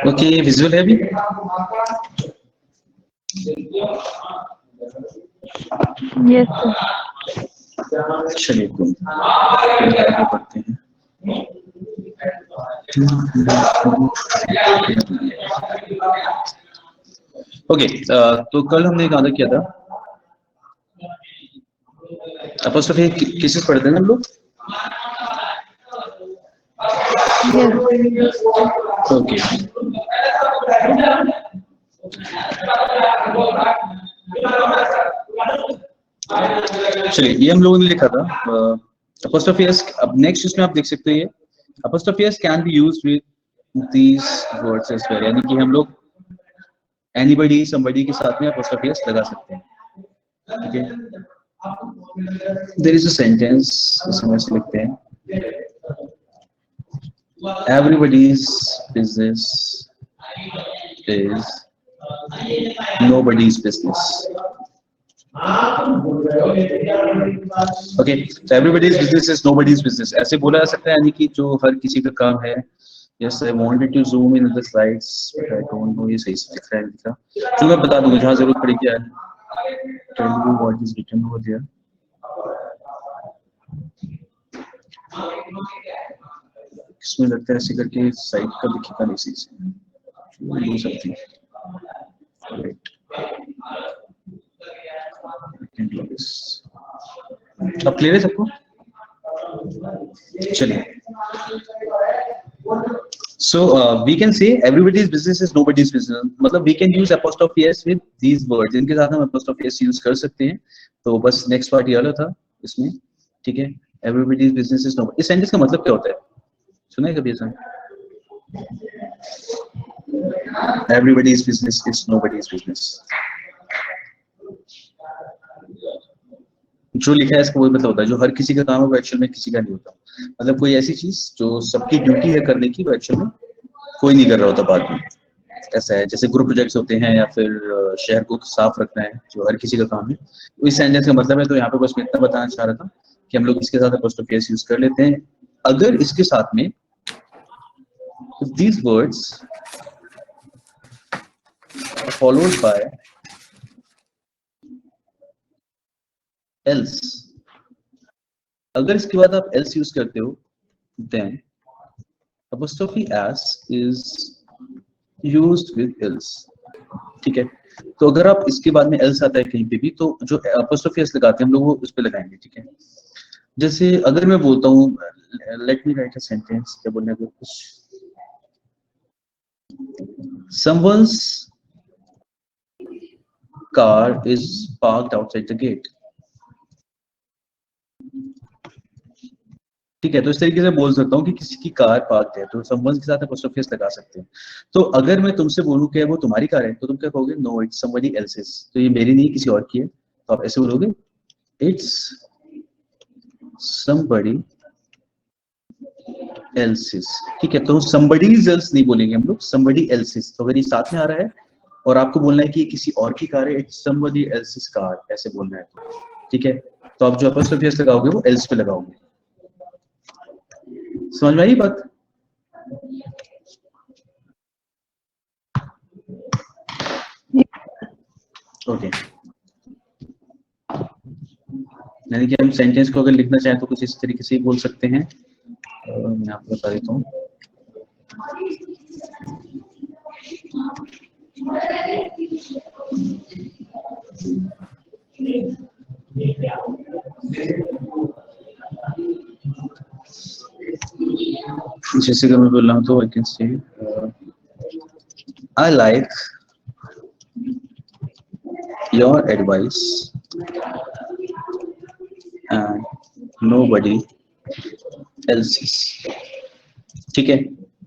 Okay, visual है अभी? Yes sir. चलिए आगे बढ़ते हैं। ओके, तो कल हमने एक आधा किया था अपोस्ट्रोफी केसेस पढ़ते हैं हम लोग। ओके, चलिए ये हम लोगों ने लिखा था apostrophe s। अब नेक्स्ट इसमें आप देख सकते हैं apostrophe s can be used with these words as well, यानी कि हम लोग anybody somebody के साथ में apostrophe s लगा सकते हैं। ठीक है, देयर इज अ सेंटेंस, इसमें से लिखते हैं everybody's business is nobody's business। Okay, तो एवरीबॉडीज बिजनेस इज नोबॉडीज बिजनेस ऐसे बोला जा सकता है, यानी कि जो हर किसी का काम है। Yes, I wanted to zoom in the slides but I don't know ये सही से दिख रहा है क्या। तो मैं बता दूंगा जहां जरूरत पड़ी क्या है। Tell you what is written over there. इसमें लगता है ऐसे करके साइट का दिखेगा नहीं सही से, हो सकती है। अब क्लियर है सबको? चलिए, so we can say everybody's business is nobody's business, मतलब we can use apostrophe s with these words, इनके साथ हम apostrophe s यूज कर सकते हैं। तो बस नेक्स्ट पार्ट ये वाला था इसमें। ठीक है, everybody's business is nobody, इस सेंटेंस का मतलब क्या होता है सुना है कभी ऐसा? everybody's business is nobody's business, जो लिखा है इसका वही मतलब होता है जो हर किसी का काम है वो एक्चुअल में किसी का नहीं होता। मतलब कोई ऐसी चीज जो सबकी ड्यूटी है करने की वो एक्चुअल में कोई नहीं कर रहा होता बाद में। ऐसा है जैसे ग्रुप प्रोजेक्ट्स होते हैं या फिर शहर को साफ रखना है जो हर किसी का काम है। तो इस सेंटेंस का मतलब है, तो यहाँ पे बस मैं इतना बताना चाह रहा था कि हम लोग इसके साथ apostrophe s यूज कर लेते हैं अगर इसके साथ में these words are followed by else, अगर इसके बाद आप else यूज करते हो then apostrophe s is used with else। ठीक है, तो अगर आप इसके बाद में else आता है कहीं पे भी तो जो apostrophe s लगाते हैं हम लोग वो उस पे लगाएंगे। ठीक है, जैसे अगर मैं बोलता हूँ let me right a sentence, क्या बोलने को कुछ someone's car is parked outside the gate। ठीक है, तो इस तरीके से बोल सकता हूँ कि किसी की कार पार्क है तो someone के साथ apostrophe s लगा सकते हैं। तो अगर मैं तुमसे बोलूं कि वो तुम्हारी कार है तो तुम क्या कहोगे? नो इट्स somebody else's, तो ये मेरी नहीं किसी और की है। तो आप ऐसे बोलोगे इट्स somebody else's। ठीक है, तो somebody else नहीं बोलेंगे हम लोग, somebody else's। तो अगर ये साथ में आ रहा है और आपको बोलना है कि ये किसी और की कार है, इट्स somebody else's car, ऐसे बोलना है। ठीक है, तो आप जो apostrophe s लगाओगे वो else पे लगाओगे। समझ में आई बात? ओके, यानी कि हम सेंटेंस को अगर लिखना चाहें तो कुछ इस तरीके से ही बोल सकते हैं। मैं आपको बता देता हूँ। जैसे कि मैं बोल रहा हूँ तो I can say I like your advice and nobody else's. ठीक है,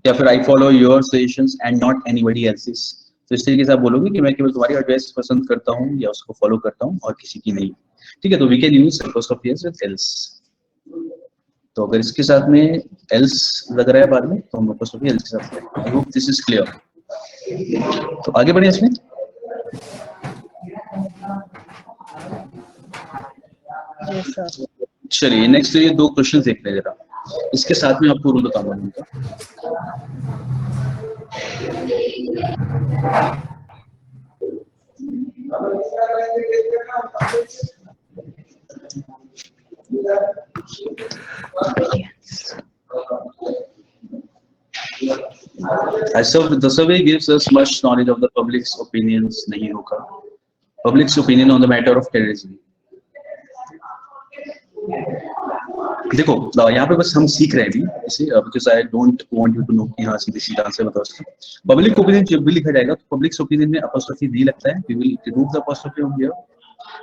या फिर I follow your suggestions and not anybody else's. तो इस तरीके से आप बोलोगे कि मैं केवल तुम्हारी एडवाइस पसंद करता हूँ या उसको फॉलो करता हूँ और किसी की नहीं। ठीक है, तो we can use apostrophe s with else। तो अगर इसके साथ में else लग रहा है बाद में तो हम apostrophe else के साथ करेंगे। I hope this is clear. तो आगे बढ़े इसमें। Yes, sir. चलिए नेक्स्ट ये 2 क्वेश्चन देख लें जरा, इसके साथ में आपको रूल बताऊंगा उनका। As the survey gives us much knowledge of the public's opinions नहीं होगा, public's opinion on the matter of terrorism। देखो यहाँ पे बस हम सीख रहे हैं अभी इसे, because I don't want you to know कि हाँ सीधे सीधा आंसर बताओ इसका। पब्लिक ओपिनियन जब भी लिखा जाएगा तो पब्लिक ओपिनियन में apostrophe दी लगता है, we will remove the apostrophe from here,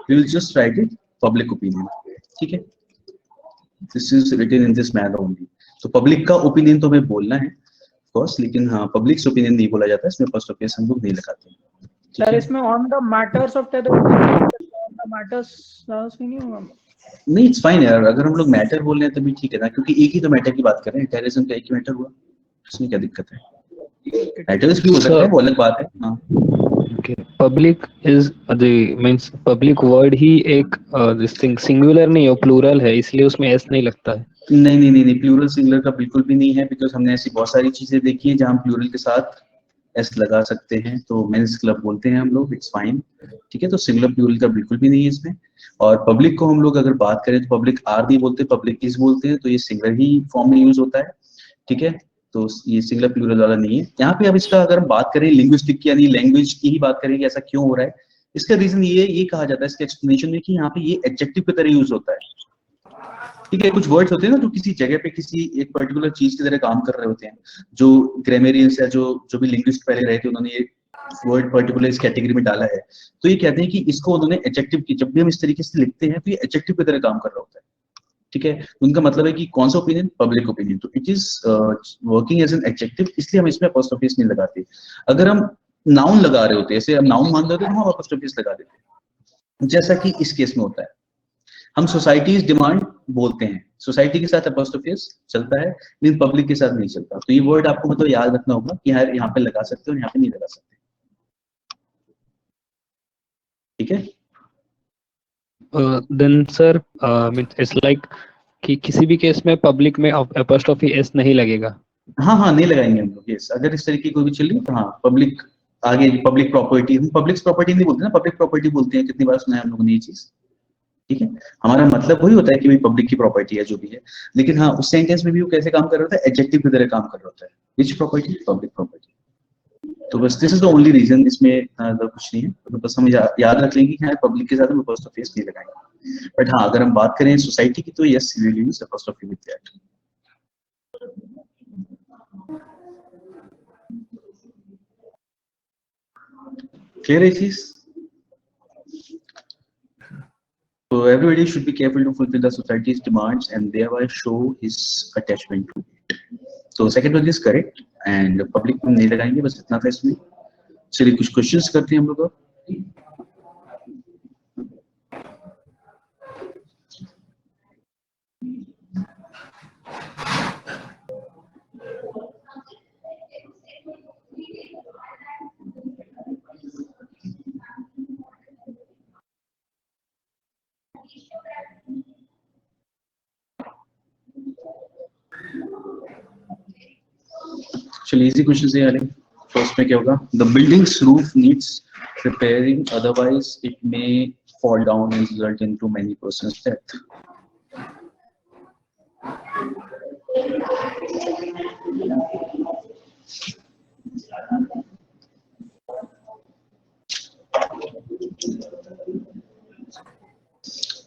we will just write it public opinion। ठीक है, this is written in this manner only। तो पब्लिक का ओपिनियन तो हमें बोलना है of course, लेकिन हाँ पब्लिक ओपिनियन नहीं बोला जाता है, इसमें apostrophe हम लोग नहीं लगाते। सर इसमें on the matters of terrorism, on the matters नहीं होगा। नहीं, इट्स फाइन यार, अगर हम लोग मैटर बोल रहे हैं तभी ठीक है ना, क्योंकि एक ही तो मैटर की बात कर रहे हैं, टेररिज्म का एक ही मैटर हुआ, इसमें क्या दिक्कत है। मैटर्स भी हो सकता है, वो अलग बात है। हाँ Okay. Public is the means public word ही एक this thing singular नहीं है, plural है, इसलिए उसमें s नहीं लगता है। नहीं, प्लूरल सिंगुलर का बिल्कुल भी नहीं है, बिकॉज हमने ऐसी बहुत सारी चीजें देखी हैं जहाँ हम प्लूरल के साथ एस लगा सकते हैं, तो मेंस क्लब बोलते हैं हम लोग, इट्स फाइन। ठीक है, तो सिंगुलर प्लूरल का बिल्कुल भी नहीं है इसमें। और पब्लिक को हम लोग अगर बात करें तो पब्लिक आर नहीं बोलते, पब्लिक इज बोलते हैं, तो ये सिंगुलर ही फॉर्म में यूज होता है। ठीक है, तो ये सिंगुलर प्लूरल वाला नहीं है यहाँ पे। अब इसका अगर हम बात करें लिंग्विस्टिक की यानी लैंग्वेज की ही बात करें कि ऐसा क्यों हो रहा है, इसका रीजन ये कहा जाता है इसके एक्सप्लेनेशन में कि यहाँ पे ये एडजेक्टिव की तरह यूज होता है। ठीक है, कुछ वर्ड्स होते हैं ना जो किसी जगह पे किसी एक पर्टिकुलर चीज की तरह काम कर रहे होते हैं, जो ग्रामरियंस या जो भी लिंग्विस्ट पहले रहे थे उन्होंने ये वर्ड पर्टिकुलर इस कैटेगरी में डाला है, तो ये कहते हैं कि इसको उन्होंने एडजेक्टिव की, जब भी हम इस तरीके से लिखते हैं तो ये एडजेक्टिव की तरह काम कर रहा होता है। ठीक है, उनका मतलब है कि कौन सा ओपिनियन, पब्लिक ओपिनियन, तो it is working as an adjective, इसलिए हम इसमें apostrophe नहीं लगाते। अगर हम नाउन लगा रहे होते, जैसे हम नाउन मान रहे होते तो हम apostrophe लगा देते, जैसा कि इस केस में होता है। हम सोसाइटीज डिमांड बोलते हैं, सोसाइटी के साथ apostrophe चलता है लेकिन पब्लिक के साथ नहीं चलता, तो ये वर्ड आपको मतलब याद रखना होगा कि यार यहाँ पे लगा सकते हो, यहाँ पे नहीं लगा सकते। ठीक है, Then sir it's like कि किसी भी केस में पब्लिक में apostrophe s नहीं लगेगा। हाँ नहीं लगाएंगे हम लोग। यस, अगर इस तरीके की कोई भी चल रही है तो हाँ पब्लिक आगे, पब्लिक प्रॉपर्टी, हम पब्लिक प्रॉपर्टी नहीं बोलते ना, पब्लिक प्रॉपर्टी बोलते हैं, कितनी बार सुना है हम लोगों ने ये चीज। ठीक है, हमारा मतलब वही होता है कि भाई पब्लिक की प्रॉपर्टी है जो भी है, लेकिन हाँ उस सेंटेंस में भी वो कैसे काम कर रहा होता है, एडजेक्टिव की तरह काम कर रहा होता है, विच प्रॉपर्टी, पब्लिक प्रॉपर्टी। तो बस this is the only reason, इसमें कुछ नहीं है, तो बस हम याद रख लेंगे कि पब्लिक के साथ हम apostrophe नहीं लगाएंगे। बट हाँ अगर हम बात करें सोसाइटी की तो yes we will use apostrophe with that. Clear है चीज? So everybody should be careful to fulfill the society's demands and thereby show his attachment to it. So second one is correct and public में नहीं लगाएंगे, बस इतना था इसमें। चलिए कुछ क्वेश्चंस करते हैं हम लोग अब। चलिए इजी क्वेश्चन से यार, फर्स्ट में क्या होगा, the buildings roof needs repairing otherwise it may fall down and result into many persons death।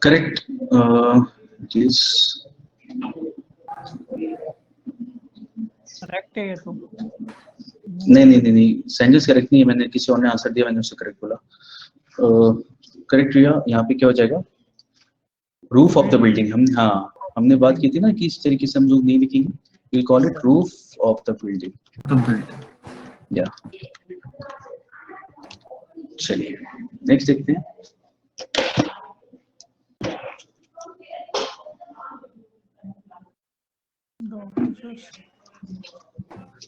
Correct, it is correct है ये तो। नहीं सेंटेंस करेक्ट नहीं है, मैंने किसी और ने आंसर दिया, मैंने उससे करेक्ट बोला। करेक्ट रिया, यहाँ पे क्या हो जाएगा, रूफ ऑफ द बिल्डिंग। हमने बात की थी ना कि इस तरीके से हम लोग नहीं लिखेंगे, we'll call it roof of the building। या चलिए नेक्स्ट देखते हैं.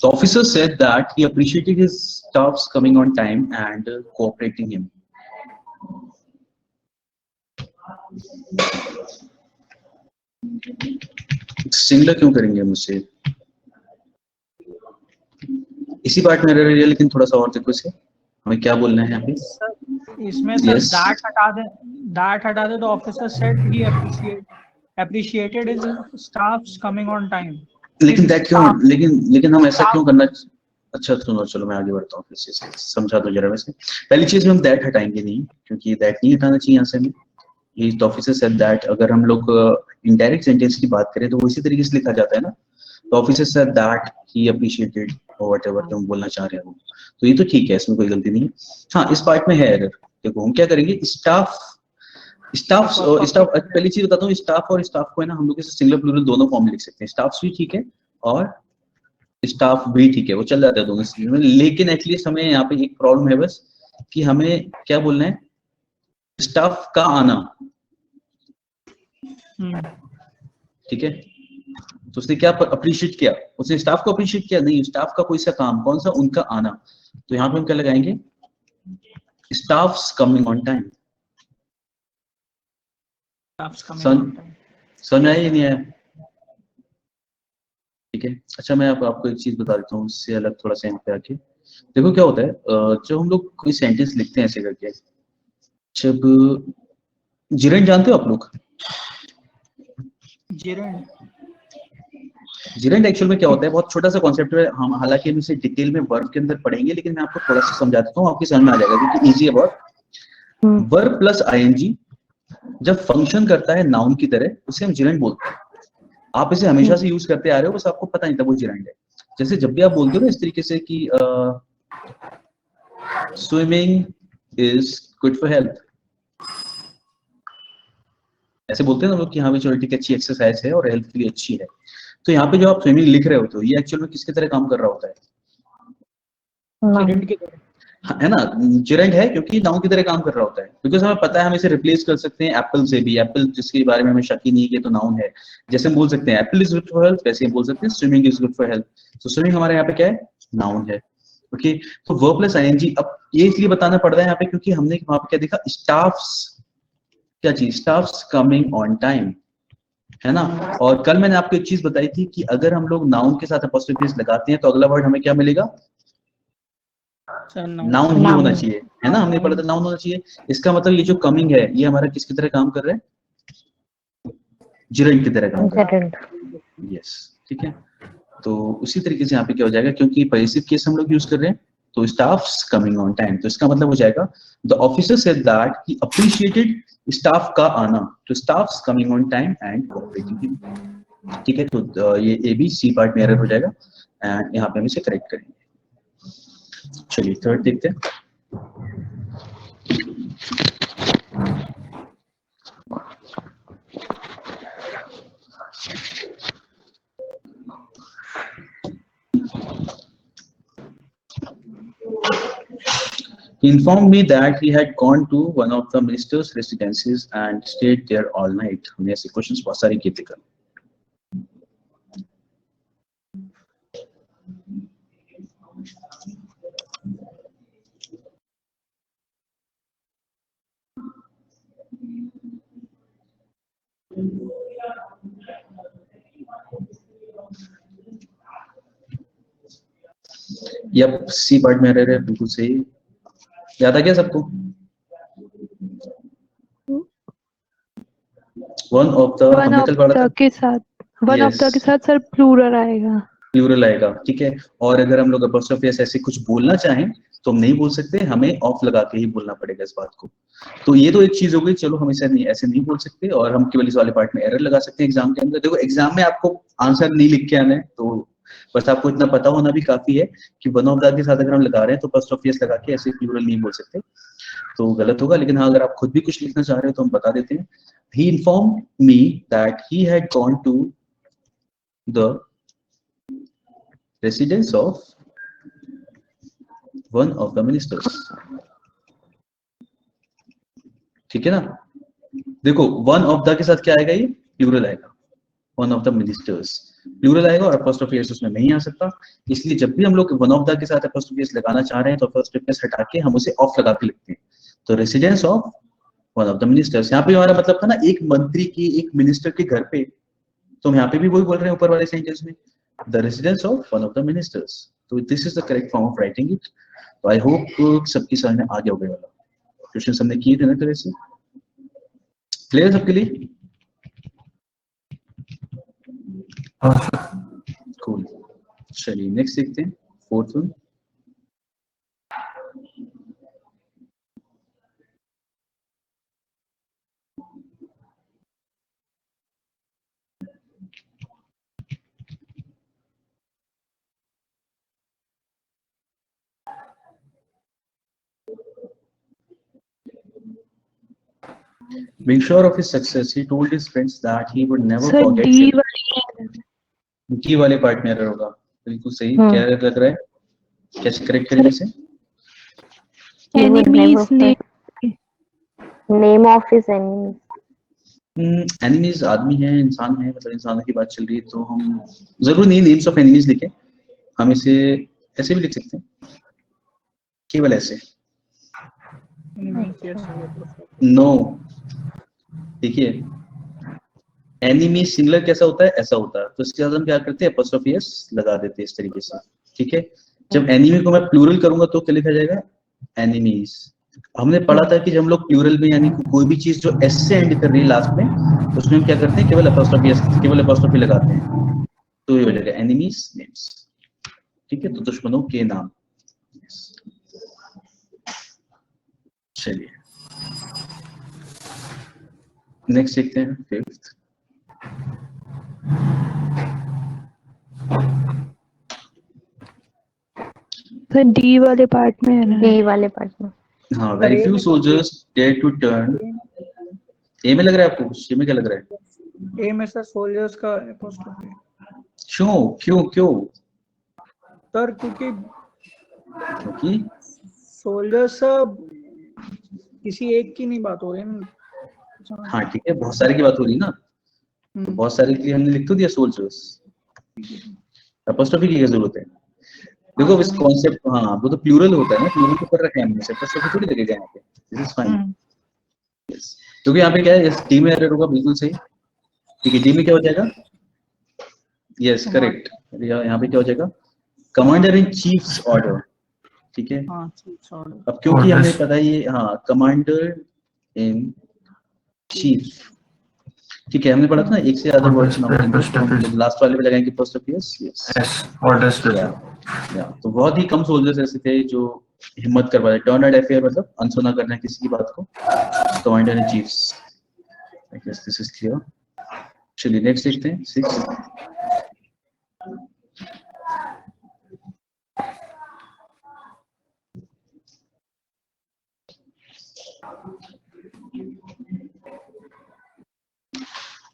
The officer said that he appreciated his staff's coming on time and cooperating him. Singular क्यों करेंगे मुझसे? इसी पार्ट में एरर है, लेकिन थोड़ा सा और देखो इसे, हमें क्या बोलना है यहाँ पे? इसमें सर Yes. that हटा दे तो officer said he appreciated his staff's coming on time. लेकिन दैट क्यों, Staff. लेकिन हम ऐसा Staff. क्यों करना? अच्छा सुनो, चलो मैं आगे बढ़ता हूँ, फिर से समझा दो जरा. वैसे पहली चीज में हम दैट हटाएंगे नहीं, क्योंकि दैट नहीं हटाना चाहिए यहाँ से हमें. ये ऑफिसर सेड दैट, अगर हम लोग इनडायरेक्ट सेंटेंस की बात करें तो वो इसी तरीके से लिखा जाता है ना. तो officer said that he appreciated और व्हाटएवर तुम बोलना चाह रहे हो, तो ये तो ठीक है, इसमें कोई गलती नहीं है. हाँ, इस पार्ट में है एरर. देखो हम क्या करेंगे, स्टाफ पहली चीज बताता हूँ, स्टाफ और स्टाफ को है ना, हम लोग इसे सिंगुलर प्लूरल दोनों फॉर्म में लिख सकते हैं. स्टाफ्स भी ठीक है और स्टाफ भी ठीक है, वो चल जाता है दोनों चीजों में. लेकिन एटलीस्ट हमें यहाँ पे एक प्रॉब्लम है बस, कि हमें क्या बोलना है, स्टाफ का आना. ठीक है, तो उसने क्या अप्रिशिएट किया? उसने स्टाफ को अप्रिशिएट किया? नहीं, स्टाफ का कोई सा काम, कौन सा? उनका आना. तो यहाँ पे हम क्या लगाएंगे? Staffs coming on time. समझ आया या नहीं आया? ठीक है. अच्छा, मैं आपको एक चीज बता देता हूँ, उससे अलग थोड़ा सा यहाँ पे आके देखो क्या होता है. जब हम लोग कोई सेंटेंस लिखते हैं ऐसे करके, जब जिरेंट जानते हो आप लोग? जिरेंट एक्चुअल में क्या होता है, बहुत छोटा सा कॉन्सेप्ट है. हम हालांकि हम इसे डिटेल में वर्ब के अंदर पढ़ेंगे, लेकिन मैं आपको थोड़ा सा समझा देता हूँ, आपकी समझ में आ जाएगा, क्योंकि इजी है बहुत. वर्ब प्लस आईएनजी जब फंक्शन करता है नाउन की तरह, उसे हम जिरेंट बोलते हैं. आप इसे हमेशा से यूज करते आ रहे हो, बस आपको पता नहीं था वो जिरेंट है. जैसे जब भी आप बोलते हो ना इस तरीके से कि swimming is good for health, ऐसे बोलते हैं ना लोग कि हाँ भाई चलो ठीक है, अच्छी एक्सरसाइज है और हेल्थ के लिए अच्छी है. तो यहाँ पे जो आप स्विमिंग लिख रहे होते हो, ये एक्चुअल में किसकी तरह काम कर रहा होता है? है ना, जिरेंट है, क्योंकि नाउन की तरह काम कर रहा होता है. बिकॉज हमें पता है हम इसे रिप्लेस कर सकते हैं एप्पल से भी. एप्पल जिसके बारे में हमें शक ही नहीं है कि तो नाउन है. जैसे हम बोल सकते हैं Apple is good for health, वैसे हम बोल सकते हैं swimming is good for health. तो स्विमिंग हमारे यहाँ पे क्या है? नाउन है. ओके, तो वर्ब प्लस आईएनजी. अब ये इसलिए बताना पड़ रहा है यहाँ पे, क्योंकि हमने वहां पे क्या देखा, स्टाफ्स, क्या चीज? स्टाफ्स कमिंग ऑन टाइम, है ना. और कल मैंने आपको एक चीज बताई थी कि अगर हम लोग नाउन के साथ अपोस्ट्रोफी लगाते हैं तो अगला वर्ड हमें क्या मिलेगा? नाउन ही होना चाहिए, है ना. हमने पढ़ा था नाउन होना चाहिए. इसका मतलब ये जो कमिंग है, ये हमारा किसकी तरह काम कर रहा है? जिरेंट की तरह काम कर रहा है. यस, ठीक है. तो उसी तरीके से यहाँ पे क्या हो जाएगा, क्योंकि पॉजिटिव केस हम लोग यूज कर रहे हैं, तो स्टाफ्स कमिंग ऑन टाइम, तो इसका मतलब हो जाएगा the officer said that he appreciated staff का आना, तो staffs coming on time and cooperating him. ठीक है, तो ये ए बी सी पार्ट में एरर हो जाएगा एंड यहाँ पे हम इसे करेक्ट करेंगे. चलिए थर्ड देखते हैं. He informed me that he had gone to one of the minister's residences and stayed there all night. हमने ऐसे क्वेश्चंस बहुत सारे किए थे कल. यप, सी पार्ट में रह रहे, बिल्कुल सही. याद आ गया सबको? वन ऑफ द हमने कल पढ़ा था के साथ, वन ऑफ द के साथ सर प्लूरल आएगा, प्लूरल आएगा. ठीक है, और अगर हम लोग अपोस्ट्रोफी ऐसे कुछ बोलना चाहें तो हम नहीं बोल सकते, हमें ऑफ लगा के ही बोलना पड़ेगा इस बात को. तो ये तो एक चीज हो गई. चलो हम इसे नहीं, ऐसे नहीं बोल सकते, और हम केवल इस वाले पार्ट में एरर लगा सकते हैं एग्जाम के अंदर. देखो एग्जाम में आपको आंसर नहीं लिख के आना है, तो बस आपको इतना पता होना भी काफी है कि वन ऑफ द के साथ अगर हम लगा रहे हैं तो अपोस्ट्रोफी लगा के ऐसे प्लूरल नहीं बोल सकते, तो गलत होगा. लेकिन हाँ, अगर आप खुद भी कुछ लिखना चाह रहे हो तो हम बता देते हैं. He informed me that he had gone to the residence of one of the ministers. ठीक है ना। देखो वन ऑफ द के साथ क्या आएगा, ये प्लूरल आएगा, one of the ministers plural आएगा और apostrophe s उसमें नहीं आ सकता। इसलिए जब भी हम लोग वन ऑफ द के साथ apostrophe s लगाना चाह रहे हैं तो apostrophe s हटा के हम उसे ऑफ लगा के लिखते हैं। तो residence of one of the ministers, यहाँ पे हमारा मतलब था ना एक मंत्री की, एक मिनिस्टर के घर पे, तो हम यहाँ पे भी वही बोल रहे हैं ऊपर वाले सेंटेंस में, the residence of one of the ministers. तो this is the correct form of writing it. तो आई होप सबकी समझ में आ गया होगा वाला क्वेश्चन हमने किए थे ना तरह से, क्लियर सबके लिए? कूल, चलिए नेक्स्ट देखते हैं, fourth one. Being sure of his success, he told his friends that he would never sir forget D him. वाली डी वाले पार्ट में एरर होगा, बिल्कुल सही। हाँ। क्या लग रहा है, कैसे करेक्ट करेंगे इसे? He would एनिमीज never ने name of his enemies. Enemies आदमी है, इंसान है, मतलब इंसानों की बात चल रही है, तो हम जरूर नहीं नेम्स ऑफ एनिमीज लिखें, हम इसे ऐसे भी लिख सकते हैं, केवल ऐसे। नो, देखिए एनिमी सिंगुलर कैसा होता है, ऐसा होता है, तो इसके साथ हम क्या करते हैं, apostrophe s लगा देते हैं इस तरीके से, ठीक है। जब एनिमी को मैं प्लूरल करूंगा तो क्या लिखा जाएगा, एनिमीज। हमने पढ़ा था कि जब हम लोग प्लूरल में यानी कोई भी चीज जो s से एंड कर रही है लास्ट में, उसमें हम क्या करते हैं, केवल apostrophe s, केवल apostrophe लगाते हैं, तो ये हो जाएगा एनिमीज नेम्स, ठीक है। तो दुश्मनों के नाम। चलिए नेक्स्ट देखते हैं, फिफ्थ। सर डी वाले पार्ट में है ना। D वाले पार्ट में। हाँ, very few soldiers dare to turn. A में लग रहा है आपको, सी में क्या लग रहा है? ए में सर सोल्जर्स का apostrophe। क्यों क्यों क्यों? सर क्योंकि क्योंकि सोल्जर्स किसी एक की नहीं बात हो रही है ना। हाँ ठीक है, बहुत सारे की बात हो रही है ना, तो बहुत सारे के लिए हमने लिख तो दिया सोल्जर्स, apostrophe की क्या जरूरत है? देखो इस कॉन्सेप्ट, हाँ वो तो प्लूरल होता है ना, प्लूरल को कर रखा है हमने, apostrophe थोड़ी लगेगा यहाँ पे, दिस इज फाइन। क्योंकि यहाँ पे क्या है, डी में एरर होगा, बिल्कुल सही, ठीक है। डी में क्या हो जाएगा, यस करेक्ट, यहाँ पे क्या हो जाएगा, कमांडर इन चीफ्स ऑर्डर, ठीक है। हाँ ठीक है। अब क्योंकि हमें पता है ये, हाँ कमांडर इन चीफ, ठीक है, हमने पढ़ा था ना एक से ज्यादा वर्ड्स ना हो, लास्ट वाले में लगाएंगे apostrophe s, यस या, तो बहुत ही कम सोल्जर्स ऐसे थे जो हिम्मत कर पाए, टर्न एंड अफेयर मतलब अनसुना करना है किसी की बात को, commander in chiefs. I guess this is clear. चलिए नेक्स्ट देखते हैं, 6।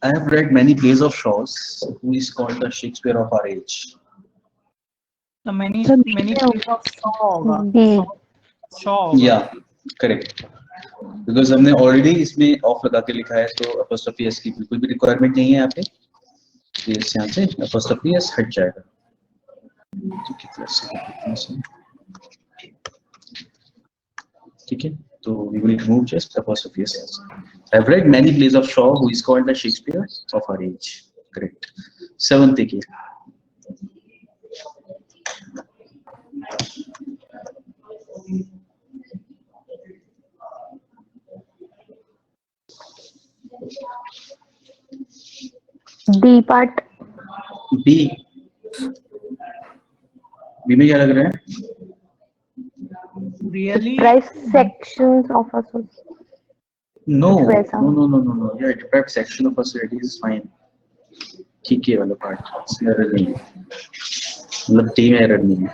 I have read many plays of Shaw's, who is called the Shakespeare of our age. The many Sir, many B plays of Shaw होगा। D. Shaw होगा। Yeah, correct. Because हमने already इसमें off लगा के लिखा है, तो apostrophe s की बिल्कुल भी requirement नहीं है यहाँ पे, तो इस यहाँ से apostrophe s हट जाएगा। ठीक है, तो we will remove just apostrophe s. I've read many plays of Shaw, who is called the Shakespeare of our age. Correct. 7th देखिए। D part. बी, बी में क्या लग रहा है? Really? Deprive sections of a society. No, वैसा। no. Yeah, deprived section of facility is fine. ठीक है वाला पार्ट, इसमें एरर नहीं है, मतलब टी में एरर नहीं है।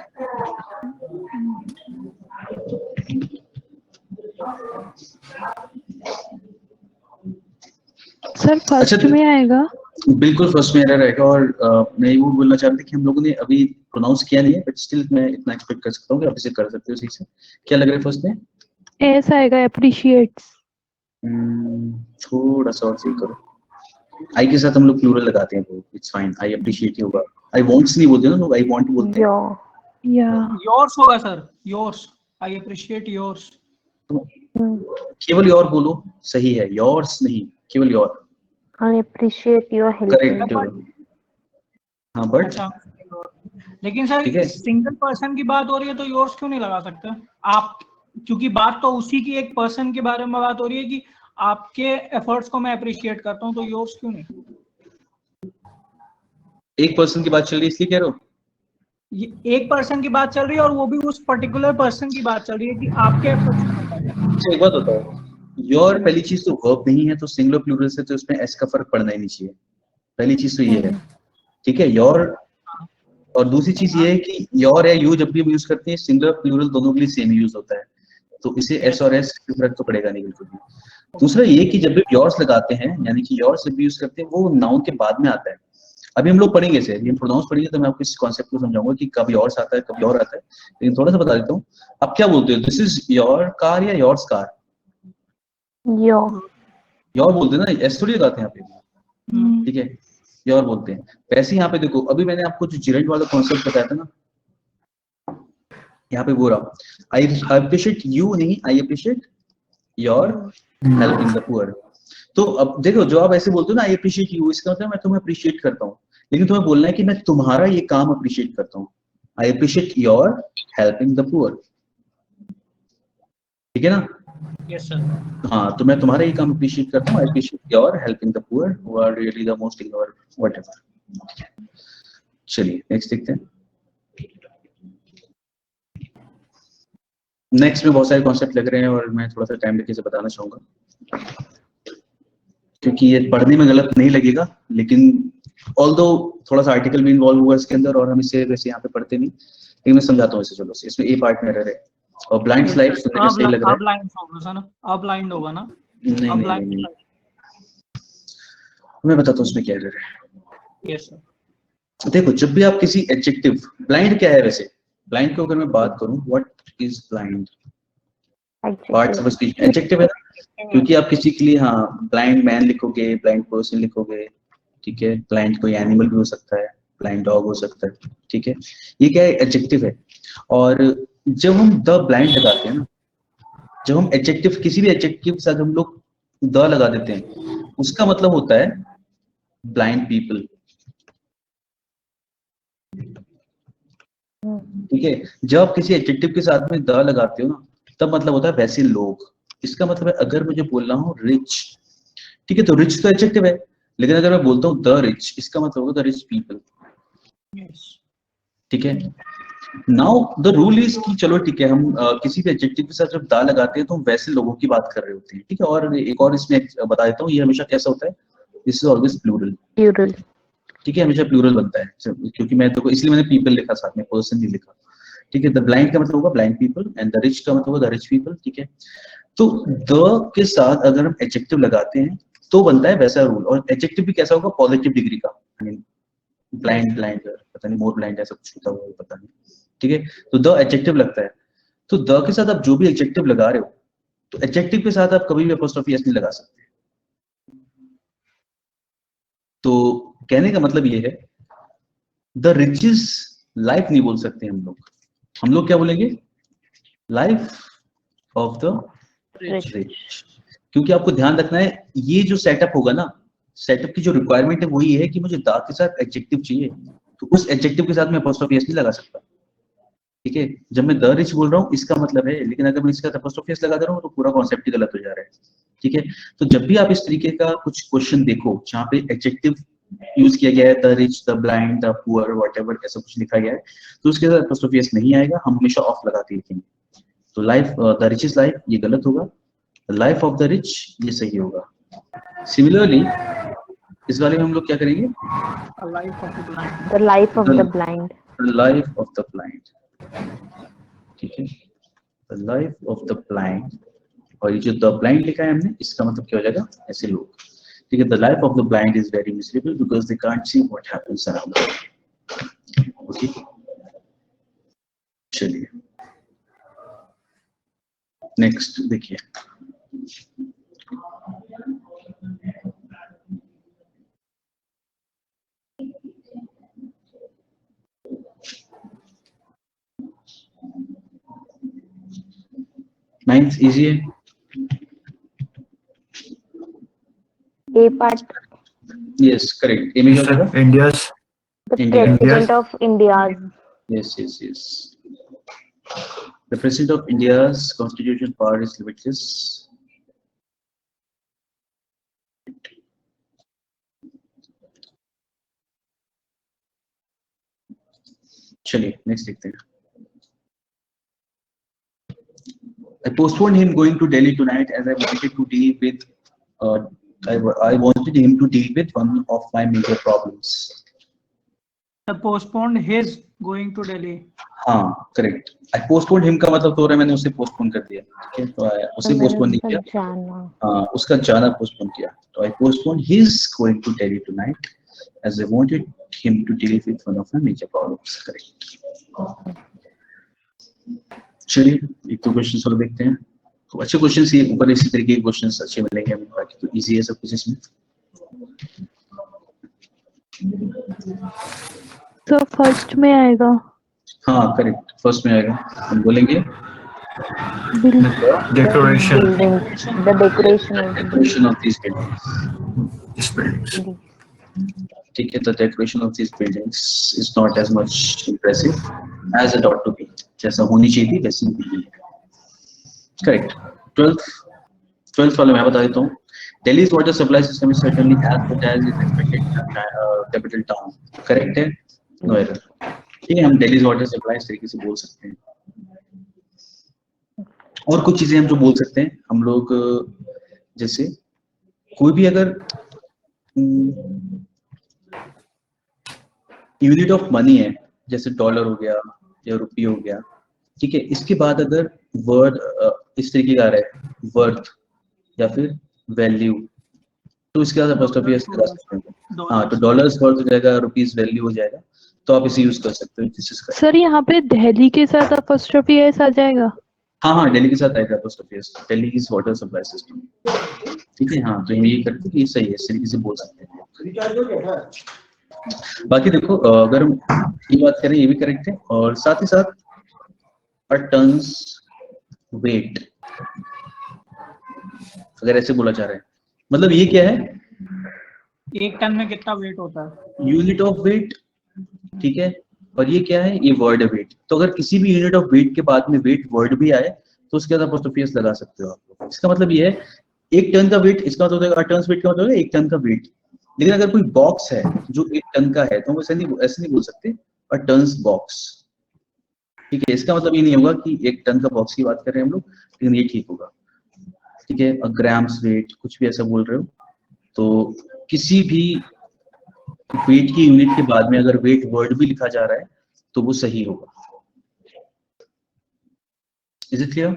सर फर्स्ट अच्छा, में आएगा। बिल्कुल फर्स्ट में एरर रहेगा, और मैं वो बोलना चाहता था कि हम लोगों ने अभी प्रोनाउंस किया नहीं है, बट स्टिल मैं इतना एक्सपेक्ट कर सकता हूँ कि आप इसे कर सकते हो सही से। क्या लग रहा है फर्स्ट में? एस आएगा, एप्रिशिएट्स। थोड़ा सा और सही करो। आई के साथ हम लोग प्लूरल लगाते हैं, तो इट्स फाइन। आई अप्रिशिएट होगा। आई वांट्स नहीं बोलते ना लोग, आई वांट बोलते हैं। Your. Yeah. योर्स होगा sir, yours, I appreciate yours. तो Hmm. केवल योर बोलो, सही है, योर्स नहीं, केवल your. I appreciate your helping. Correct. हाँ बट अच्छा, लेकिन सर ठीक है। सिंगल पर्सन की बात हो रही है तो योर्स क्यों नहीं लगा सकते आप? क्योंकि बात तो उसी की एक पर्सन के बारे में बात हो रही है कि आपके एफर्ट्स को मैं अप्रिशिएट करता हूँ, तो योर्स क्यों नहीं? एक पर्सन की बात चल रही है इसलिए कह रहे हो। ये एक पर्सन की बात चल रही है और वो भी उस पर्टिकुलर पर्सन की बात चल रही है कि आपके एफर्ट्स को बताइए। अच्छा एक बात बताओ, योर पहली चीज तो वर्ब नहीं है, तो सिंगुलर प्लूरल से तो इसमें एस का फर्क पड़ना ही नहीं चाहिए। पहली चीज तो ये है, ठीक है, योर। और दूसरी चीज ये है कि योर या यू जब भी हम यूज करते हैं, सिंगुलर प्लूरल दोनों के लिए सेम यूज होता है, तो इसे एस और एस फर्क तो पड़ेगा नहीं बिल्कुल भी। दूसरा ये कि जब भी योर्स लगाते हैं, यानी कि योर्स जब भी यूज करते हैं, वो नाउन के बाद में आता है। अभी हम लोग पढ़ेंगे इसे, ये प्रोनाउंस पढ़ेंगे तो मैं आपको इस कॉन्सेप्ट को समझाऊंगा कि कब योर्स आता है, कब योर आता है। लेकिन थोड़ा सा बता देता हूँ, आप क्या बोलते हो, दिस इज योर कार या योर्स कार? Your. योर बोलते हैं ना, एस थोड़ी लगाते हैं यहाँ पे, ठीक है, योर बोलते हैं। वैसे यहाँ पे देखो, अभी मैंने आपको जो जिरेंट वाला कॉन्सेप्ट बताया था ना, यहाँ पे बोल रहा हूँ, आई अप्रिशिएट यू नहीं, आई appreciate your helping the poor. तो अब देखो, जो आप ऐसे बोलते हो ना, आई अप्रिशिएट यू, इसका मतलब मैं तुम्हें अप्रिशिएट करता हूँ, लेकिन तुम्हें बोलना है कि मैं तुम्हारा ये काम अप्रिशिएट करता हूँ। I appreciate your helping the poor, ठीक है ना। Yes sir. हाँ, तो मैं तुम्हारा ये काम अप्रिशिएट करता हूँ, I appreciate your helping the poor who are really the most ignore whatever. चलिए नेक्स्ट देखते हैं। नेक्स्ट में बहुत सारे कॉन्सेप्ट लग रहे हैं और मैं थोड़ा सा टाइम लेके इसे बताना चाहूंगा, क्योंकि ये पढ़ने में गलत नहीं लगेगा, लेकिन ऑल्दो थोड़ा सा आर्टिकल भी इन्वॉल्व हुआ इसके अंदर और हम इसे वैसे यहाँ पे पढ़ते नहीं, लेकिन मैं समझाता हूँ इसे। चलो, इसमें ए पार्ट में रहे और ब्लाइंड स्लाइड सुनने में सही लग रहा है। अब ब्लाइंड होगा सर ना, अब ब्लाइंड होगा ना। नहीं अब नहीं ब्लाइंड, नहीं, मैं बताता हूँ उसमें क्या एरर है। Yes sir. देखो, जब भी आप किसी एडजेक्टिव, ब्लाइंड क्या है वैसे, ब्लाइंड को अगर मैं बात करूँ, what is blind? Parts of Adjective. Speech adjective है ना, क्योंकि आप किसी के लिए, हाँ, ब्लाइंड मैन लिखोगे, ब्लाइंड पर्सन लिखोगे, ठीक है, ब्लाइंड कोई एनिमल भी हो सकता है, ब्लाइंड डॉग हो सकता है, ठीक है, ये क्या है, एडजेक्टिव है। और जब हम द ब्लाइंड लगाते हैं ना, जब हम एडजेक्टिव, किसी भी एडजेक्टिव के साथ हम लोग द लगा देते हैं, उसका मतलब होता है ब्लाइंड पीपल, ठीक है। जब आप किसी एडजेक्टिव के साथ में द लगाते हो ना, तब मतलब होता है वैसे लोग। इसका मतलब है, अगर मुझे बोलना हो रिच, ठीक है, तो रिच तो एडजेक्टिव है, लेकिन अगर मैं बोलता हूँ द रिच, इसका मतलब होगा द रिच पीपल, ठीक है। नाउ द रूल इज कि चलो ठीक है, हम किसी भी एडजेक्टिव के साथ जब दा लगाते हैं तो हम वैसे लोगों की बात कर रहे होते हैं, ठीक है। और एक और इसमें बता देता हूँ, ये हमेशा कैसा होता है, this is always plural, Plural. ठीक है, हमेशा प्लूरल बनता है, क्योंकि मैं तो इसलिए मैंने पीपल लिखा साथ में, पर्सन नहीं लिखा, ठीक है। द ब्लाइंड का मतलब होगा blind people and the rich का मतलब होगा द रिच पीपल, ठीक है। तो द के साथ अगर हम एडजेक्टिव लगाते हैं तो बनता है वैसा रूल, और एडजेक्टिव भी कैसा होगा, पॉजिटिव डिग्री का, आई मीन ब्लाइंड, ब्लाइंड पता नहीं, मोर ब्लाइंड ऐसा कुछ होता होगा, पता नहीं, ठीक है। तो द एडजेक्टिव लगता है, तो द के साथ आप जो भी एडजेक्टिव लगा रहे हो, तो एडजेक्टिव के साथ आप कभी भी अपोस्ट्रोफी एस नहीं लगा सकते। तो कहने का मतलब ये है, द रिचेस लाइफ नहीं बोल सकते हम लोग क्या बोलेंगे, life of the Rich. Rich. क्योंकि आपको ध्यान रखना है, ये जो सेटअप होगा ना, सेटअप की जो रिक्वायरमेंट है वो ये है कि मुझे द के साथ एडजेक्टिव चाहिए, तो उस एडजेक्टिव के साथ मैं अपोस्ट्रोफी एस नहीं लगा सकता, ठीक है। जब मैं द रिच बोल रहा हूँ इसका मतलब है, लेकिन अगर मैं इसका अपोस्ट्रोफी एस लगा दे रहा हूँ तो पूरा कॉन्सेप्ट ही गलत हो जा रहा है, ठीक है। तो जब भी आप इस तरीके का कुछ क्वेश्चन देखो जहाँ पे एडजेक्टिव यूज किया गया है, the rich, the blind, the poor, whatever ऐसा कुछ लिखा गया है, तो उसके साथ अपोस्ट्रोफी एस नहीं आएगा, हम हमेशा ऑफ लगा के लिखेंगे। तो life, the rich is life, ये गलत होगा, लाइफ ऑफ द रिच ये सही होगा। सिमिलरली इस वाले में हम लोग क्या करेंगे, life of the blind, The life of The- the blind. Life of the blind, ठीक है, the life of the blind. और ये जो द ब्लाइंड लिखा है हमने, इसका मतलब क्या हो जाएगा, ऐसे लोग, ठीक है। The life of the blind is very miserable because they can't see what happens around them, okay. चलिए नेक्स्ट देखिए, 9th इजी है. A part, Yes, correct. A में क्या होगा? India's the India. president of India's. Yes. The president of India's constitution power is limitless. चलिए next देखते हैं. I postponed him going to Delhi tonight as I wanted to deal with. I wanted him to deal with one of my major problems. The postponed his going to Delhi. हाँ correct. I postponed him का मतलब तो हो रहा है मैंने उसे postpone कर दिया. ठीक है, तो उसे पोस्टपोन नहीं किया. जाना. हाँ उसका जाना पोस्टपोन किया. तो I postponed his going to Delhi tonight as I wanted him to deal with one of my major problems. Correct. चलिए एक दो क्वेश्चन और देखते हैं. तो अच्छे क्वेश्चन ये ऊपर इसी तरीके के क्वेश्चन अच्छे मिलेंगे हमें. बाकी तो इजी है सब कुछ इसमें. तो फर्स्ट में आएगा. हाँ करेक्ट फर्स्ट में आएगा. हम बोलेंगे decoration. Buildings, the decoration of the decoration of these buildings. These buildings. building. ठीक है, the decoration of these buildings is not as much impressive as it ought to be. जैसा होनी चाहिए थी वैसी नहीं है. Correct. 12th वाला मैं बता देता हूँ. Delhi's water supply system is certainly as good as is expected in a capital town. Correct है? No error. ठीक है, हम Delhi's water supply इस तरीके से बोल सकते हैं. और कुछ चीजें हम जो बोल सकते हैं हम लोग, जैसे कोई भी अगर यूनिट ऑफ मनी है, जैसे डॉलर हो गया या रुपये हो गया, ठीक है, इसके बाद अगर वर्ड इस तरीके का आ रहा है वर्थ या फिर वैल्यू, तो इसके बाद apostrophe s लगा सकते हैं. हाँ, तो डॉलर्स वर्थ हो जाएगा, रुपीस वैल्यू हो जाएगा, तो आप इसे यूज कर सकते हो. सर यहाँ पे दिल्ली के साथ apostrophe s आ जाएगा. हाँ दिल्ली के साथ आएगा apostrophe s. Delhi is water supply system. ठीक है, हाँ तो ये करते हैं, ये सही है, इस तरीके से बोल सकते हैं. बाकी देखो अगर हम ये बात करें ये भी करेक्ट है, और साथ ही साथ अ टन्स वेट अगर ऐसे बोला जा रहा है, मतलब ये क्या है, एक टन में कितना वेट होता है? Unit of weight. ठीक है, और ये क्या है, ये वर्ड है वेट. तो अगर किसी भी यूनिट ऑफ वेट के बाद में वेट वर्ड भी आए तो उसके बाद apostrophe s लगा सकते हो आप. इसका मतलब ये है एक टन का वेट, इसका मतलब होगा टन्स वेट का मतलब है एक टन का वेट. लेकिन अगर कोई बॉक्स है जो एक टन का है तो हम ऐसे नहीं बोल सकते अ टन्स बॉक्स. ठीक है, इसका मतलब ये नहीं होगा कि एक टन का बॉक्स की बात कर रहे हैं हम लोग, लेकिन ये ठीक होगा. ठीक है, ग्राम्स वेट कुछ भी ऐसा बोल रहे हो तो किसी भी वेट की यूनिट के बाद में अगर वेट वर्ड भी लिखा जा रहा है तो वो सही होगा. Is it clear?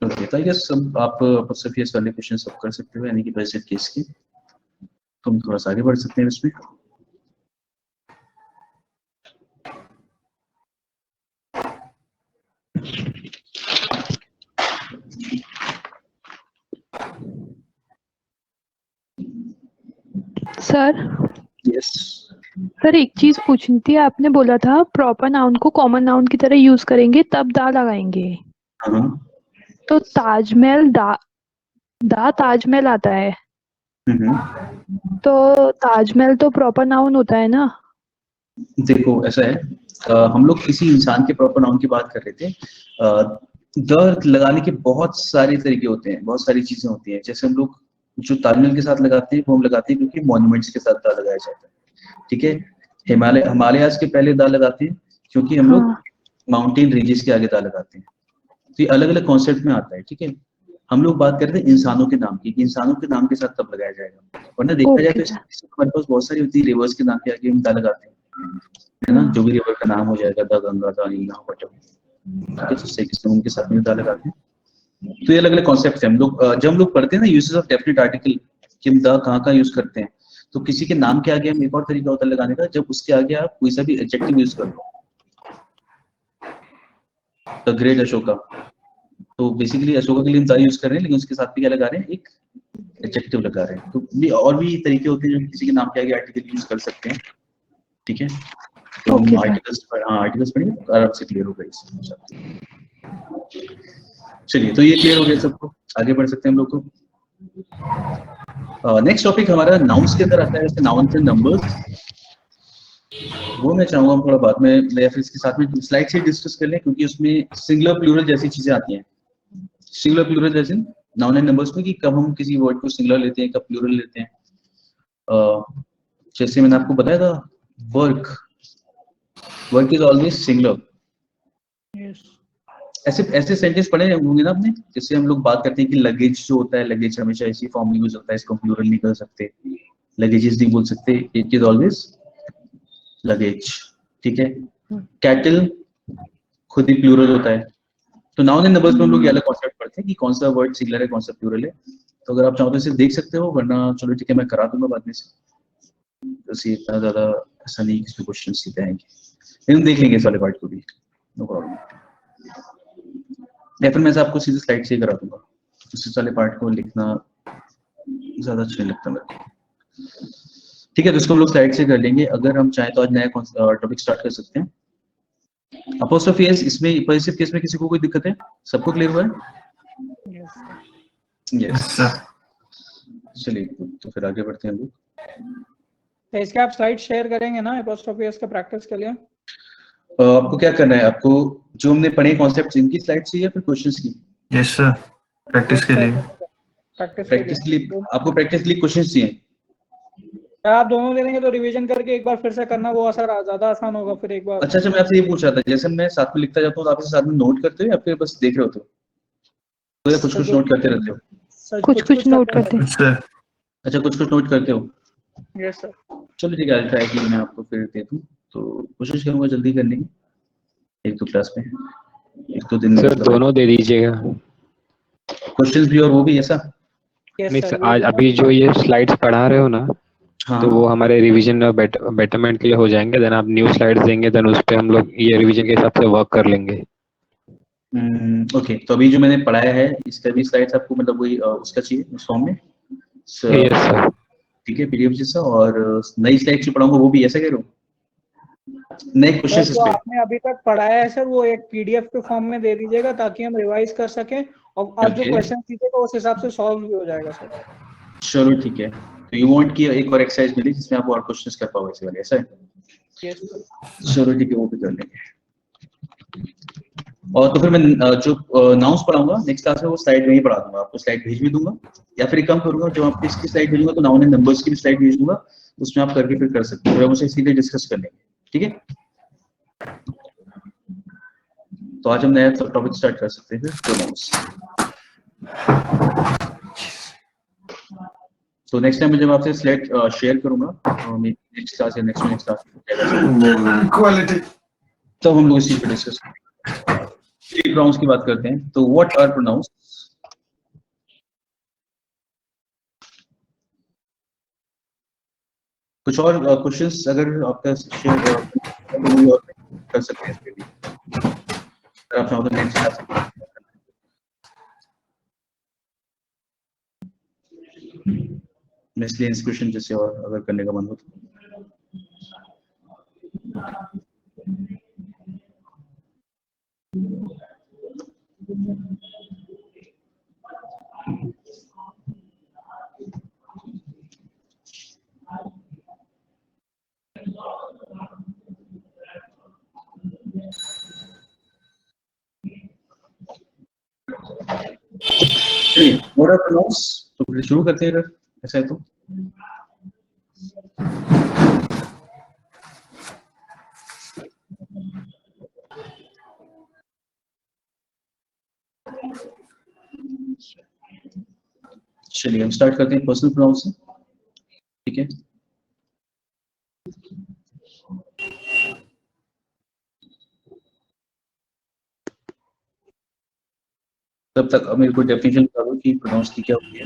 ओके, तो आई गेस सब आप apostrophe s वाले क्वेश्चन सब कर सकते हो, यानी कि बेसिक केस के. तुम थोड़ा सा आगे बढ़ सकते हैं इसमें. Sir yes. सर एक चीज पूछनी थी. आपने बोला था प्रॉपर नाउन को कॉमन नाउन की तरह यूज करेंगे तब दा लगाएंगे. हाँ तो ताजमहल दा ताजमहल आता है, तो ताजमहल तो प्रॉपर नाउन होता है ना. देखो ऐसा है, हम लोग किसी इंसान के प्रॉपर नाउन की बात कर रहे थे. द लगाने के बहुत सारे तरीके होते हैं, बहुत सारी चीजें होती हैं. जैसे हम लोग जो ताजमहल के साथ लगाते हैं वो हम लगाते हैं क्योंकि मॉन्यूमेंट्स के साथ दा लगाया जाता है. ठीक है, हिमालयाज के पहले दा लगाते हैं क्योंकि हम लोग माउंटेन रेंजेस के आगे दा लगाते हैं. तो ये अलग अलग कॉन्सेप्ट में आता है. ठीक है, हम लोग बात करते हैं इंसानों के नाम की, कि इंसानों के नाम के साथ तब लगाया जाएगा. वरना देखा जाए तो हमारे पास बहुत सारी होती है रिवर्स के नाम के आगे हम दा लगाते हैं, है ना. जो भी रिवर का नाम हो जाएगा, the Ganga, the Neela, whatever, तो उनके साथ में दा लगाते हैं. तो ये अलग अलग कॉन्सेप्ट है. हम लोग जब हम लोग पढ़ते हैं ना यूसेज ऑफ डेफिनेट आर्टिकल कि हम द कहाँ यूज करते हैं, तो किसी के नाम के आगे हम एक और तरीका होता है लगाने का, जब उसके आगे आप कोई सा भी एडजेक्टिव यूज कर लो. द ग्रेट अशोका, तो बेसिकली अशोका के लिए हम द यूज कर रहे हैं, लेकिन उसके साथ भी क्या लगा रहे हैं, एक एडजेक्टिव लगा रहे हैं. तो भी और भी तरीके होते हैं जो किसी के नाम के आगे आर्टिकल यूज कर सकते हैं. ठीक है, तो हम आर्टिकल्स पढ़ेंगे आराम से क्लियर होगा इसमें. चलिए, तो ये क्लियर हो गया सबको, आगे बढ़ सकते हैं हम लोग को। नेक्स्ट टॉपिक हमारा नाउन्स के अंदर आता है, जैसे नाउन्स एंड नंबर्स। वो मैं चाहूंगा हम थोड़ा बाद में या फिर इसके साथ में स्लाइड से डिस्कस कर लें, क्योंकि उसमें सिंगुलर प्लूरल जैसी चीजें आती हैं। सिंगुलर प्लूरल जैसे नाउन एंड नंबर्स में कि कब हम किसी वर्ड को सिंगुलर लेते हैं, कब प्लूरल लेते हैं। जैसे मैंने आपको बताया था, वर्क इज ऑलवेज सिंगुलर। ऐसे सेंटेंस पढ़े होंगे ना आपने, जैसे हम लोग बात करते हैं कि लगेज जो होता है, लगेज हमेशा इसी फॉर्म में यूज होता है, इसको प्लूरल नहीं कर सकते, लगेजेस नहीं बोल सकते, इट इज ऑलवेज लगेज, ठीक है। कैटल खुद ही प्लूरल होता है। तो नाउन एंड नंबर्स में हम लोग ये अलग कॉन्सेप्ट पढ़ते हैं कि कौन सा वर्ड सिंगुलर है, कौन सा प्लूरल है। तो अगर आप चाहो तो इसे देख सकते हो, वरना चलो ठीक है मैं करा दूंगा बाद में से, तो इतना ज्यादा ऐसा नहीं कि क्वेश्चन सीधे आएंगे, लेकिन देख लेंगे इस वाले पार्ट को भी, नो प्रॉब्लम। या फिर मैं आपको सीधे स्लाइड से ही करा दूंगा, इस वाले पार्ट को लिखना ज्यादा अच्छा नहीं लगता मेरे को। ठीक है, तो इसको हम लोग स्लाइड से कर लेंगे। अगर हम चाहें तो आज नया टॉपिक स्टार्ट कर सकते हैं। अपोस्ट्रोफी एस, इसमें पॉजिटिव केस में किसी को कोई दिक्कत है? सबको क्लियर हुआ है? यस। चलिए, तो फिर आगे बढ़ते हैं हम लोग। तो इसके आप स्लाइड शेयर करेंगे ना एपोस्ट्रोफी एस का प्रैक्टिस के लिए? आपको क्या करना है, आपको जो हमने पढ़े कॉन्सेप्ट्स इनकी स्लाइड चाहिए या फिर क्वेश्चंस की? यस सर, प्रैक्टिस के लिए। प्रैक्टिस के लिए आपको प्रैक्टिस के लिए क्वेश्चंस चाहिए? आप दोनों ले लेंगे तो रिवीजन करके एक बार फिर से करना वो ज्यादा आसान होगा फिर एक बार। अच्छा, मैं आपसे ये पूछ रहा था, जैसे मैं साथ में लिखता जाता हूँ तो आप इसे साथ में नोट करते हो या फिर बस देख रहे होते हो, तो या कुछ नोट करते रहते हो? कुछ नोट करते हैं। सर अच्छा, कुछ नोट करते हो? Yes sir. चलो ठीक है, आज ट्राई की मैं आपको फिर दे दूँ, तो कोशिश करूंगा जल्दी करने की, एक दो क्लास में, एक दो दिन में। सर दोनों दे दीजिएगा, क्वेश्चंस भी और वो भी, ऐसा? नहीं सर, आज अभी जो ये स्लाइड्स पढ़ा रहे हो ना, हाँ, तो वो हमारे रिवीजन और बेटरमेंट के लिए हो जाएंगे। देन आप न्यू स्लाइड्स देंगे, देन उस पे हम लोग ये रिवीजन के हिसाब से वर्क कर लेंगे। ओके, तो अभी जो मैंने पढ़ाया है इसका भी स्लाइड्स आपको मतलब वही उसका चाहिए उस फॉर्म में? Yes sir. ठीक है, पीडीएफ जैसा, और नई स्लाइड जो पढ़ाऊंगा वो भी ऐसा कह रहे हो, नए क्वेश्चंस इस जो पे? आपने अभी तक पढ़ाया है सर वो एक पीडीएफ के फॉर्म में दे दीजिएगा ताकि हम रिवाइज कर सकें, और आप जो Okay. क्वेश्चन दीजिएगा उस हिसाब से सॉल्व भी हो जाएगा सर। चलो ठीक है, तो यू वांट कि एक और एक्सरसाइज मिले जिसमें आप और क्वेश्चंस कर पाओ ऐसे वाले, ऐसा है? Yes sir. चलो ठीक है, वो भी कर लेंगे। और तो फिर मैं जो नाउन्स पढ़ाऊंगा नेक्स्ट क्लास में वो स्लाइड में ही पढ़ा दूंगा, आपको स्लाइड भेज भी दूंगा, या फिर एक काम करूंगा, जब आपको इसकी स्लाइड भेजूंगा तो नाउन एंड नंबर्स की भी स्लाइड भेज दूंगा, उसमें आप करके फिर कर सकते हो, फिर हम उसे सीधे डिस्कस कर लेंगे, ठीक है? तो आज हम नया टॉपिक स्टार्ट कर सकते हैं फिर, प्रोनाउंस। तो नेक्स्ट टाइम जब आपसे स्लाइड शेयर करूंगा नेक्स्ट क्लास या नेक्स्ट क्लास क्वालिटी, तो हम लोग इसी पे डिस्कस करेंगे। प्रोनाउंस की बात करते हैं, तो व्हाट आर प्रोनाउंस? कुछ और क्वेश्चंस अगर आपका शेयर कर सकते हैं इसके लिए, अगर आप चाहो तो नेक्स्ट क्लास में इसलिए इंस्क्रिप्शन जैसे और अगर करने का मन हो तो। What are pronouns? तो फिर शुरू करते हैं अगर ऐसा है तो। चलिए हम स्टार्ट करते हैं पर्सनल प्रोनाउंस से, ठीक है? तब तक मेरे को डेफिनेशन बता दो कि प्रोनाउंस की क्या होती है।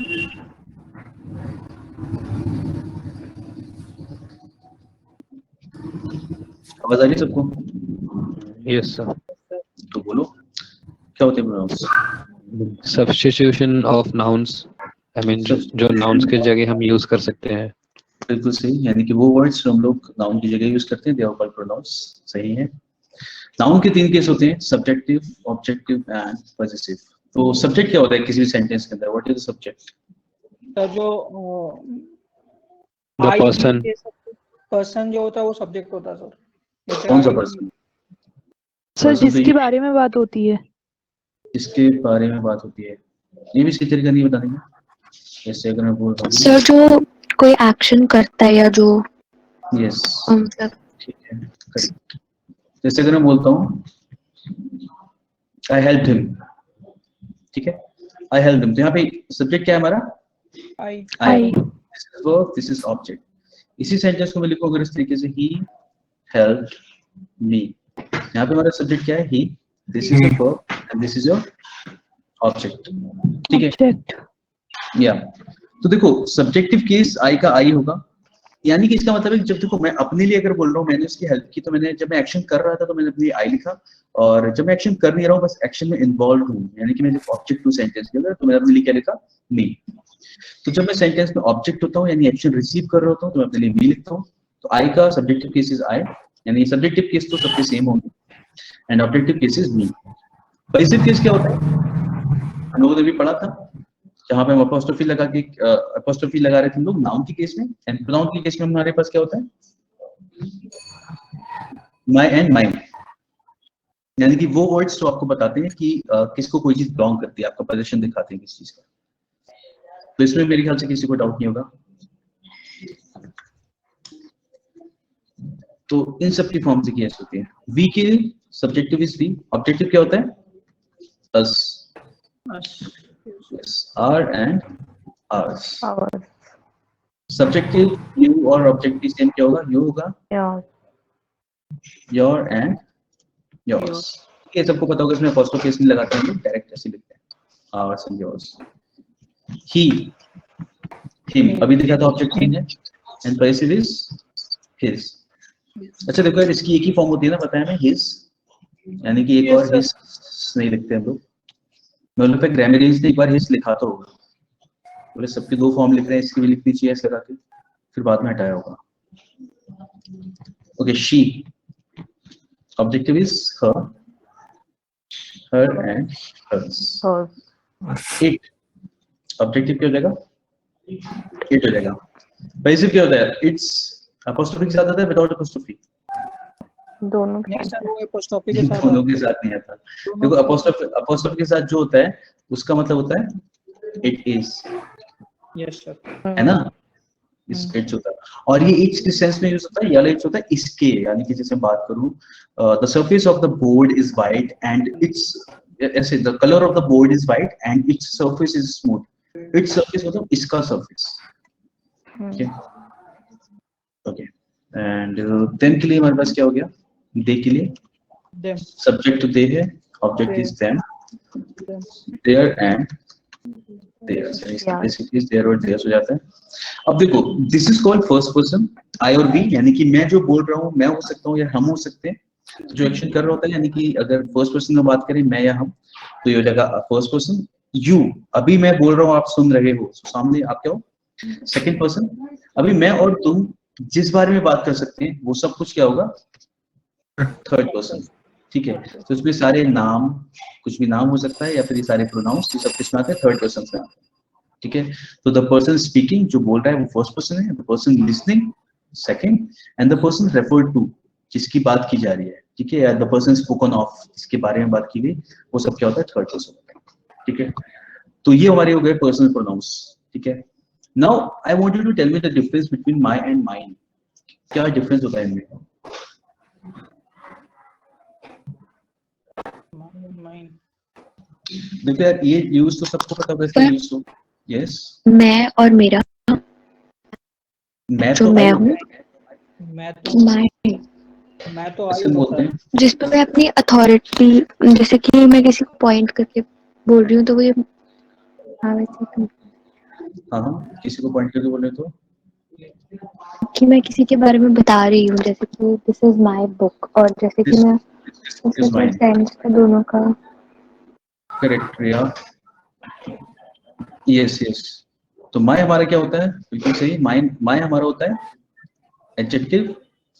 आवाज आ रही है सबको? Yes sir. तो बोलो क्या होते हैं pronouns? Substitution of nouns, I mean जो नाउन्स के जगह हम यूज कर सकते हैं। बिल्कुल सही, यानी कि वो वर्ड्स जो हम लोग नाउन की जगह यूज करते हैं, दे आर कॉल्ड प्रोनाउंस। सही है। नाउन के तीन केस होते हैं, सब्जेक्टिव, ऑब्जेक्टिव एंड पॉसेसिव। तो सब्जेक्ट क्या होता है किसी भी सेंटेंस के अंदर? What is the subject? तो जो The person. पर्सन जो होता है वो सब्जेक्ट होता है सर। जैसे कौन सा I- पर्सन? सर person तो जिसके ये- बारे में बात होती है। इसके बारे में बात होती है, ये भी इसके तरीका नहीं बता देंगे। जैसे अगर मैं बोल रहा हूँ सर जो कोई एक्शन करता है या जो यस, मतलब ठीक है, करेक्ट। जैसे अगर मैं बोलता हूँ आई हेल्प हिम, ठीक है, आई हेल्प हिम, तो यहाँ पे सब्जेक्ट क्या है हमारा? I- I. This is verb, this is object. इसी सेंटेंस को मैं लिखूं अगर इस तरीके से, ही हेल्प मी, यहाँ पे हमारा सब्जेक्ट क्या है? He, this is the verb and this is your object, ठीक है। Object. या तो देखो सब्जेक्टिव केस आई का आई होगा, यानी कि इसका मतलब है कि जब देखो मैं अपने लिए अगर बोल रहा हूँ मैंने उसकी हेल्प की, तो मैंने जब मैं एक्शन कर रहा था तो मैंने अपने लिए आई लिखा, और जब मैं एक्शन कर नहीं रहा हूँ बस एक्शन में इन्वॉल्व हूँ, यानी कि मैं जब ऑब्जेक्ट टू सेंटेंस के अंदर, तो मैंने अपने लिए क्या लिखा? मी। तो जब मैं सेंटेंस में ऑब्जेक्ट होता हूँ यानी एक्शन रिसीव कर रहा होता हूँ तो मैं अपने लिए मी लिखता हूँ। तो आई का सब्जेक्टिव केस इज आई, यानी सब्जेक्टिव केस तो सबके सेम होंगे, and objective case is me. Passive case क्या होता है? हम लोगों ने भी पढ़ा था, जहां पे हम अपोस्ट्रोफी लगा के अपोस्ट्रोफी लगा रहे थे हम लोग नाउन के केस में, एंड प्रोनाउन के केस में हमारे पास क्या होता है? माय एंड माइन, यानी कि वो वर्ड्स जो आपको बताते हैं कि किसको कोई चीज बिलोंग करती है, आपका पोजीशन दिखाते हैं किस चीज का। तो इसमें मेरे ख्याल से किसी को डाउट नहीं होगा। तो इन सब की फॉर्म से केस होती है। वी के सब्जेक्टिव इज वी, ऑब्जेक्टिव क्या होता है? Us, our and ours. Hours. Subjective you और ऑब्जेक्टिव सेम क्या होगा? यू होगा, Yeah. Your and yours. ये सबको पता होगा, इसमें अपोस्ट्रोफी केस नहीं लगाते हैं, हम लोग डायरेक्ट ऐसे लिखते हैं, hours and yours. He, him, अभी देखा था ऑब्जेक्ट ही है, एंड पैसिव इज हिज। अच्छा देखो यार, इसकी एक ही फॉर्म होती है ना, पता है हमें, हिज, यानी कि एक Yes, और sir. हिज नहीं लिखते हम लोग। मैं लोग पे ग्रामरियंस ने एक बार हिज लिखा तो होगा, बोले सबके दो फॉर्म लिख रहे हैं, इसकी भी लिखनी चाहिए ऐसे करके, फिर बाद में हटाया होगा। Okay, she, objective is her, her and hers. Hers. It, objective क्या हो जाएगा? इट हो जाएगा। पैसिव क्या होता है? इट्स अपोस्ट्रोफी के साथ आता है, विदाउट अपोस्ट्रोफी? दोनों के Yes, sir, साथ। वो apostrophe के साथ दोनों के साथ नहीं आता। देखो अपोस्ट्रोफी के साथ जो होता है उसका मतलब होता है इट इज, Yes, sir. है ना? इस इट्स होता है, और ये इट्स किस सेंस में यूज होता है? ये वाला इट्स होता है इसके, यानी कि जैसे बात करूं, the surface of the board is white and its, ऐसे the colour of the board is white and its surface is smooth. Its surface मतलब इसका surface, okay okay. And them के लिए हमारे पास क्या हो गया? दे के लिए Them. सब्जेक्ट दे है, object is them, Them. Their and their, basically their और देयर हो जाता है। अब देखो this is called first person, I और वी, यानी कि मैं जो बोल रहा हूँ मैं हो सकता हूँ या हम हो सकते हैं, जो एक्शन कर रहा होता है, यानी कि अगर फर्स्ट पर्सन में बात करें मैं या हम, तो ये हो जाएगा फर्स्ट पर्सन। यू, अभी मैं बोल रहा हूँ आप सुन रहे हो, so सामने आप क्या हो? Second person. अभी मैं और तुम जिस बारे में बात कर सकते हैं वो सब कुछ क्या होगा? थर्ड पर्सन, ठीक है। तो इसमें सारे नाम, कुछ भी नाम हो सकता है, या फिर ये सारे प्रोनाउंस, ये सब किसमें आते हैं? थर्ड पर्सन में आते हैं, ठीक है। तो द पर्सन स्पीकिंग, जो बोल रहा है वो फर्स्ट पर्सन है, the person listening second, and the person referred to, जिसकी बात की जा रही है, ठीक है, या द पर्सन स्पोकन ऑफ, जिसके बारे में बात की गई, वो सब क्या होता है? थर्ड पर्सन, ठीक है। तो ये हमारे हो गए पर्सनल प्रोनाउंस, ठीक है। Now I want you to tell me the difference between my and mine. क्या डिफरेंस होता है इनमें? Mine. देखो यार, ये यूज तो सबको पता है, इसका यूज तो यस, मैं और मेरा, मैं जो तो मैं आई हूँ, होता है, मैं तो ऐसे आई बोलते होता हैं। है। जिस पे मैं अपनी अथॉरिटी, जैसे कि मैं किसी को पॉइंट करके बोल रही हूँ तो वो ये, हाँ वैसे तो, हाँ हाँ, किसी को पॉइंट करके बोले तो कि मैं किसी के बारे में बता रही हूँ, जैसे कि दिस इज माय बुक, और जैसे कि दिस मैं इज उसमें माइन, सेंस है दोनों का। करेक्ट प्रिया, यस यस। तो माय हमारा क्या होता है? बिल्कुल सही, माइन, माय हमारा होता है एडजेक्टिव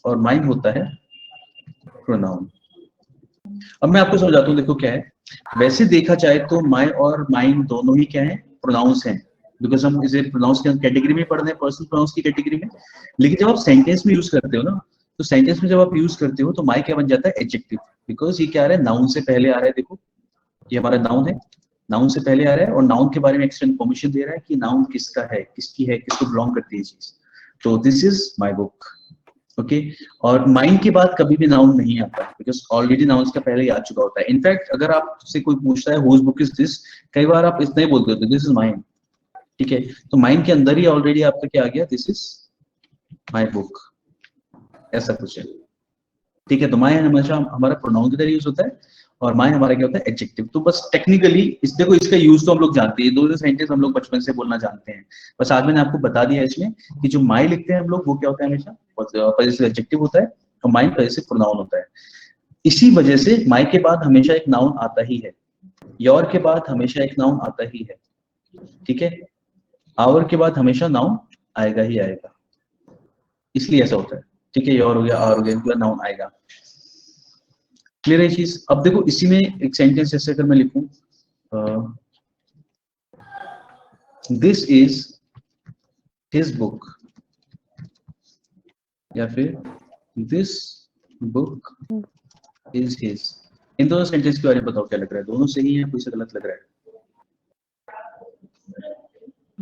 और माइन होता है प्रोनाउन। अब मैं आपको समझाता हूँ, देखो क्या है, वैसे देखा जाए तो माई और माइन दोनों ही क्या है, प्रोनाउंस हैं, बिकॉज हम इसे प्रोनाउंस की कैटेगरी में पढ़ रहे हैं, पर्सनल प्रोनाउंस की कैटेगरी में। लेकिन जब आप सेंटेंस में यूज करते हो ना, तो सेंटेंस में जब आप यूज करते हो तो माई क्या बन जाता है, एडजेक्टिव, बिकॉज ये क्या आ रहा है, नाउन से पहले आ रहा है। देखो ये हमारा नाउन है, नाउन से पहले आ रहा है और नाउन के बारे में एक्स्ट्रा इन्फॉर्मेशन दे रहा है कि नाउन किसका है, किसकी है, किसको बिलोंग करती है चीज। तो this is my book, okay. और माइन के बाद कभी भी नाउन नहीं आता, बिकॉज ऑलरेडी नाउन का पहले ही आ चुका होता है। इनफैक्ट अगर आपसे कोई पूछता है हुज बुक इज दिस, कई बार आप इतना ही बोलते हो, दिस इज माइन, ठीक है। तो माइन के अंदर ही ऑलरेडी आपका क्या आ गया, दिस इज माई बुक, ऐसा कुछ है, ठीक है। तो माई हमेशा हमारा प्रोनाउन की तरह यूज होता है और माई हमारा क्या होता है, एडजेक्टिव। तो बस टेक्निकली इस देखो इसका यूज तो हम लोग जानते हैं, दो सेंटेंस हम लोग बचपन से बोलना जानते हैं। बस आज मैंने आपको बता दिया इसमें कि जो माई लिखते हैं हम लोग वो क्या होता है, हमेशा पॉजिटिव एडजेक्टिव होता है और माइन पॉजिटिव प्रोनाउन होता है। इसी वजह से माई के बाद हमेशा एक नाउन आता ही है, योर के बाद हमेशा एक नाउन आता ही है, ठीक है। आवर के बाद हमेशा नाउन आएगा ही आएगा, इसलिए ऐसा होता है, ठीक है। योर हो गया, आवर हो गया, इनके बाद नाउन आएगा। क्लियर है चीज। अब देखो इसी में एक सेंटेंस ऐसे अगर मैं लिखूं, दिस इज हिज बुक, या फिर दिस बुक इज हिज, इन दोनों सेंटेंस के बारे में बताओ क्या लग रहा है, दोनों सही है, कोई सा गलत लग रहा है?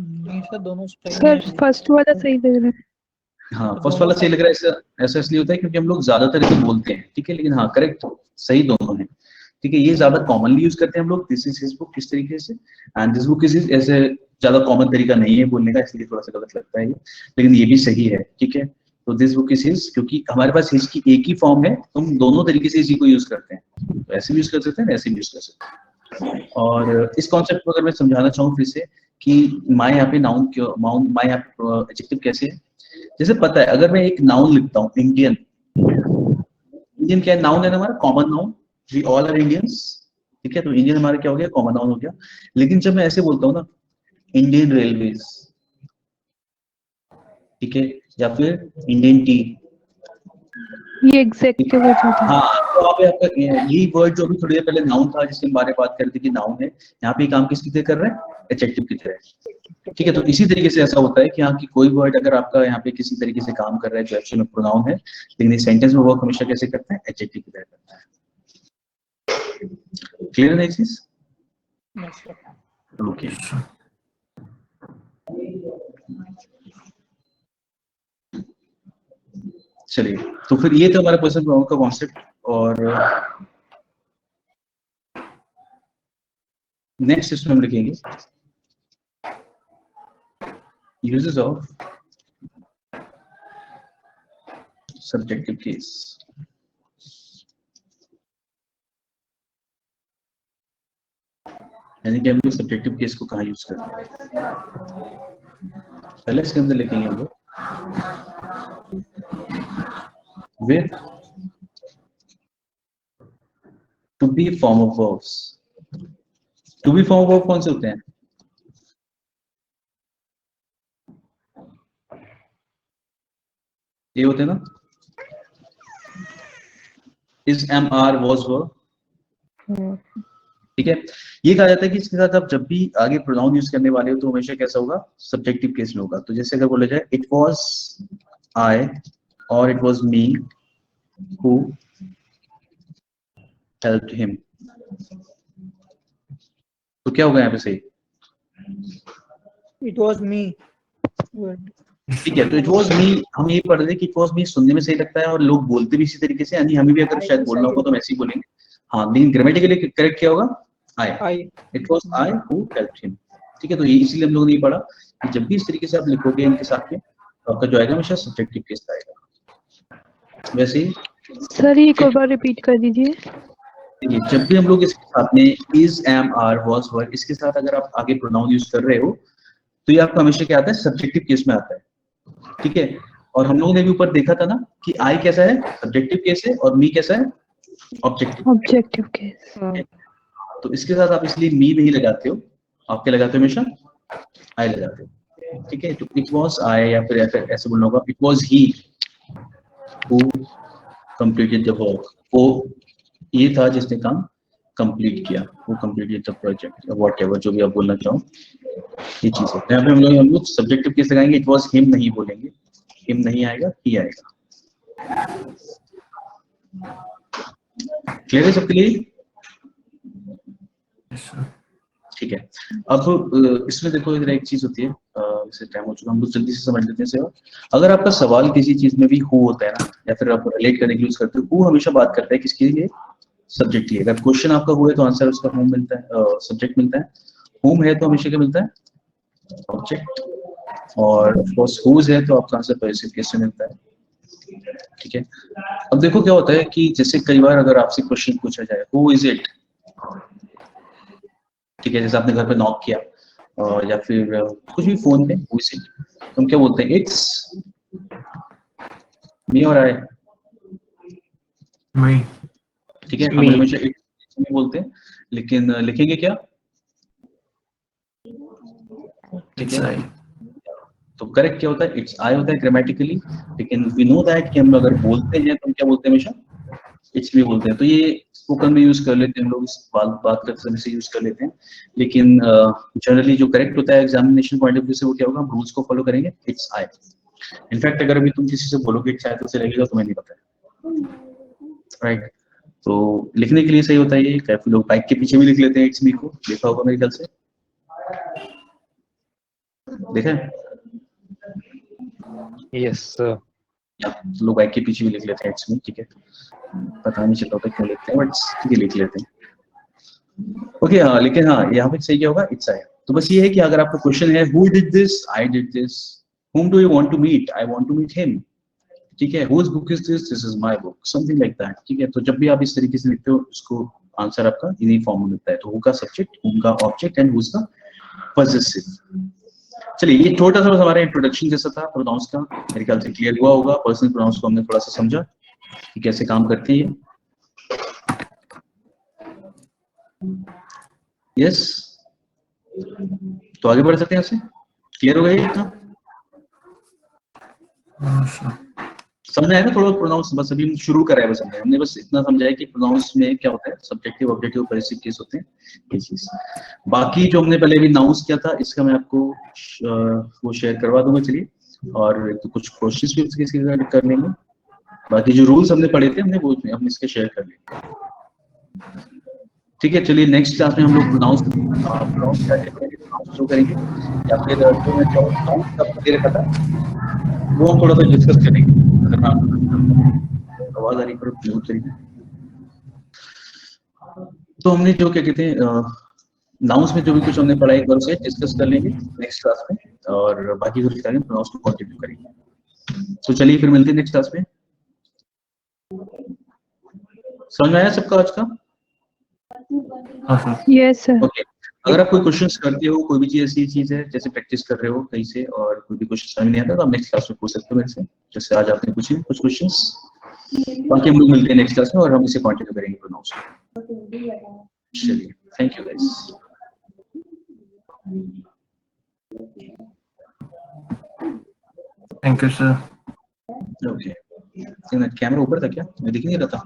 नहीं सर, दोनों सही सर है। फर्स्ट वाला सही लग रहा है। हाँ फर्स्ट वाला सही लग रहा है, ऐसा ऐसा इसलिए होता है क्योंकि हम लोग ज्यादातर इसे बोलते हैं, ठीक है। लेकिन हाँ करेक्ट, सही दोनों है, ठीक है। ये ज्यादा कॉमनली यूज करते हैं हम लोग, दिस इज हिज बुक इस तरीके से, and this book is his, ऐसे ज्यादा कॉमन तरीका नहीं है बोलने का, इसलिए थोड़ा सा गलत लगता है ये, लेकिन ये भी सही है, ठीक है। तो दिस बुक इज हिज, क्योंकि हमारे पास हिज की एक ही फॉर्म है, तो हम दोनों तरीके से इसी को यूज करते हैं, तो ऐसे भी यूज कर सकते हैं, ऐसे भी यूज कर सकते हैं। और इस कॉन्सेप्ट को अगर मैं समझाना चाहूँ फिर से कि माई यहाँ पे नाउन क्यों, माई यहाँ पे एडजेक्टिव कैसे है। जैसे पता है अगर मैं एक नाउन लिखता हूँ, इंडियन, इंडियन क्या नाउन है ना हमारा, common noun, we all are Indians, ठीक है। तो इंडियन हमारा क्या हो गया, कॉमन नाउन हो गया। लेकिन जब मैं ऐसे बोलता हूँ ना, इंडियन रेलवेज, ठीक है, या फिर इंडियन टी, ये एग्जेक्टिव हो जाता है। हाँ तो आप आपका यही वर्ड जो अभी थोड़ी देर पहले नाउन था जिसके बारे में बात कर रहे थे कि नाउन है, यहाँ पे काम किसकी तरह कर रहे हैं, एडजेक्टिव की तरह, ठीक है। तो इसी तरीके से ऐसा होता है कि यहाँ की कोई वर्ड अगर आपका यहाँ पे किसी तरीके से काम कर रहा है जो एक्चुअली में प्रोनाउन है, लेकिन इस सेंटेंस में वर्क हमेशा कैसे करते हैं, एडजेक्टिव की तरह करता है। क्लियर है चीज? ओके चलिए, तो फिर ये तो हमारा पर्सनल प्रोनाउन का कॉन्सेप्ट। और नेक्स्ट इसमें हम लिखेंगे यूजेस ऑफ सब्जेक्टिव केस। यानी कि हम लोग सब्जेक्टिव केस को कहाँ यूज करते हैं, पहले इसके अंदर लिखेंगे हम लोग with to be form of verbs। to be form of verb कौन से होते हैं, ये होते हैं ना, is, am, are, was, were, ठीक है। ये कहा जाता है कि इसके साथ आप जब भी आगे प्रोनाउन यूज करने वाले हो तो हमेशा कैसा होगा, सब्जेक्टिव केस में होगा। तो जैसे अगर बोला जाए इट वाज आई और it was me who helped him, तो क्या होगा यहाँ पे सही, इट वाज मी। ठीक है। तो इट वाज मी, हम ये पढ़ रहे कि इट वाज मी सुनने में सही लगता है और लोग बोलते भी इसी तरीके से, यानी हमें भी अगर शायद बोलना होगा तो हम ऐसे ही बोलेंगे। हाँ लेकिन ग्रामेटिकली करेक्ट क्या होगा, I, it was I who helped him, ठीक है। तो ये इसीलिए हम लोगों ने पढ़ा कि जब भी इस तरीके से आप लिखोगे इनके साथ में तो आपका जो आएगा हमेशा सब्जेक्टिव केस आएगा। वैसे ही सर एक और बार रिपीट कर दीजिए। देखिए जब भी हम लोग इसके साथ में इज, एम, आर, वाज, वर, इसके साथ अगर आप आगे प्रोनाउन यूज कर रहे हो तो ये आपका हमेशा क्या आता है, सब्जेक्टिव केस में आता है, ठीक है। और हम लोगों ने भी ऊपर देखा था ना कि आई कैसा है, सब्जेक्टिव केस है, और मी कैसा है, ऑब्जेक्टिव केस। तो इसके साथ आप इसलिए मी नहीं लगाते हो, आप क्या लगाते हो, हमेशा आई लगाते हो, ठीक है। तो इट वाज आई, या फिर ऐसे बोलना होगा it was he who completed the work, वो ये था जिसने काम कंप्लीट किया, वो completed the project, what ever जो भी आप बोलना चाहो, ये चीज है। यहाँ पे हम लोग सब्जेक्टिव केस लगाएंगे, इट वॉज हिम नहीं बोलेंगे, हिम नहीं आएगा, ही आएगा। क्लियर है सबके लिए? ठीक है। अब इसमें देखो इधर एक चीज होती है, जैसे टाइम हो चुका, हम लोग जल्दी से समझ लेते हैं सेवा। अगर आपका सवाल किसी चीज में भी हु होता है ना, या फिर आप रिलेट करने के लिए यूज करते हो, हु हमेशा बात करता है किसके लिए? सब्जेक्ट के लिए। अगर क्वेश्चन आपका हु है तो आंसर उसका हुम मिलता है, सब्जेक्ट मिलता है। हुम है तो हमेशा क्या मिलता है? ऑब्जेक्ट। और ऑफकोर्स हुज है तो आपका आंसर पैसिव केस में मिलता है। ठीक है। अब देखो क्या होता है कि जैसे कई बार अगर आपसे क्वेश्चन पूछा जाए हु इज इट, ठीक है, जैसे आपने घर पे नॉक किया या फिर कुछ भी फोन पे हु इज इट, हम क्या बोलते हैं? इट्स मी और आई। मी। ठीक है, हम हमेशा इट्स मी बोलते हैं, लेकिन लिखेंगे क्या? ठीक है, तो करेक्ट क्या होता है? इट्स आई होता है ग्रामेटिकली, लेकिन वी नो दैट कि हम अगर बोलते हैं तो हम क्या बोलते हैं? हमेशा इट्स मी बोलते हैं। तो ये स्पोकन में यूज कर लेते हैं हम लोग, इस बात करते समय से यूज कर लेते हैं, लेकिन जनरली जो करेक्ट होता है एग्जामिनेशन पॉइंट ऑफ व्यू से वो क्या होगा? हम रूल्स को फॉलो करेंगे, इट्स आई। इनफैक्ट अगर अभी तुम किसी से बोलोगे इट्स आई तो उसे लगेगा तुम्हें नहीं पता है, राइट? तो लिखने के लिए सही होता है ये। काफी लोग बाइक के पीछे भी लिख लेते हैं इट्स मी को, देखा होगा मेरे ख्याल से, देखा है? Yes sir. तो लोग बाइक के पीछे भी लिख लेते हैं इट्स मी, ठीक है, पता नहीं चलता होता क्यों लिखते हैं, बट ठीक है लिख लेते हैं। ओके, हाँ, लेकिन हाँ यहाँ पे सही क्या होगा? It's I. तो बस ये है कि अगर आपका क्वेश्चन है who did this, I did this, whom do you want to meet, I want to meet him, ठीक है, whose book is this, this is my book, something like that, ठीक है। तो जब भी आप इस तरीके से लिखते हो उसको आंसर आपका इन्हीं फॉर्म में मिलता है। तो who का सब्जेक्ट, whom का ऑब्जेक्ट एंड whose का पॉसेसिव। चलिए, ये छोटा सा बस हमारा इंट्रोडक्शन जैसा था प्रोनाउंस का, मेरे ख्याल से क्लियर हुआ होगा। पर्सनल प्रोनाउंस को हमने थोड़ा सा समझा कि कैसे काम करती है। यस, तो आगे बढ़ सकते हैं यहाँ से। क्लियर हो गया ये इतना? समझ आया ना थोड़ा प्रोनाउंस? बस अभी शुरू करा है, बस हमने बस इतना समझा है कि प्रोनाउंस में क्या होता है, सब्जेक्टिव, ऑब्जेक्टिव, पैसिव केस होते हैं, ये चीज। बाकी जो हमने पहले भी नाउंस किया था इसका मैं आपको वो शेयर करवा दूंगा। चलिए, और तो कुछ क्वेश्चंस भी इसके कर लेंगे। बाकी जो रूल्स हमने पढ़े थे वो हम इसके शेयर कर लेंगे। ठीक है, चलिए नेक्स्ट क्लास में हम लोग प्रोनाउंस करेंगे, या फिर जो मैं नाउंस का दे रखा था वो हम थोड़ा सा डिस्कस करेंगे। अगर आवाज आ रही है तरीके, तो हमने जो क्या कहते हैं नाउंस में जो भी कुछ हमने पढ़ा एक बार उसे डिस्कस कर लेंगे नेक्स्ट क्लास में, और बाकी कुछ करेंगे प्रोनाउंस को कंटिन्यू करेंगे। तो चलिए फिर मिलते हैं नेक्स्ट क्लास में। समझ में आया सबका आज का? Yes sir. ओके, अगर आप कोई क्वेश्चंस करते हो, कोई भी चीज ऐसी चीज है जैसे प्रैक्टिस कर रहे हो कहीं से और कोई भी क्वेश्चन समझ नहीं आता तो आप नेक्स्ट क्लास में पूछ सकते हो मेरे से, जैसे आज आपने पूछे कुछ क्वेश्चंस। बाकी हम लोग मिलते हैं नेक्स्ट क्लास में और हम इसे कंटिन्यू करेंगे प्रोनाउंस। चलिए, thank you guys. Thank you sir. Okay, camera ऊपर था क्या? मैं दिख नहीं रहा था।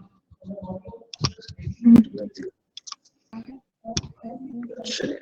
चलिए।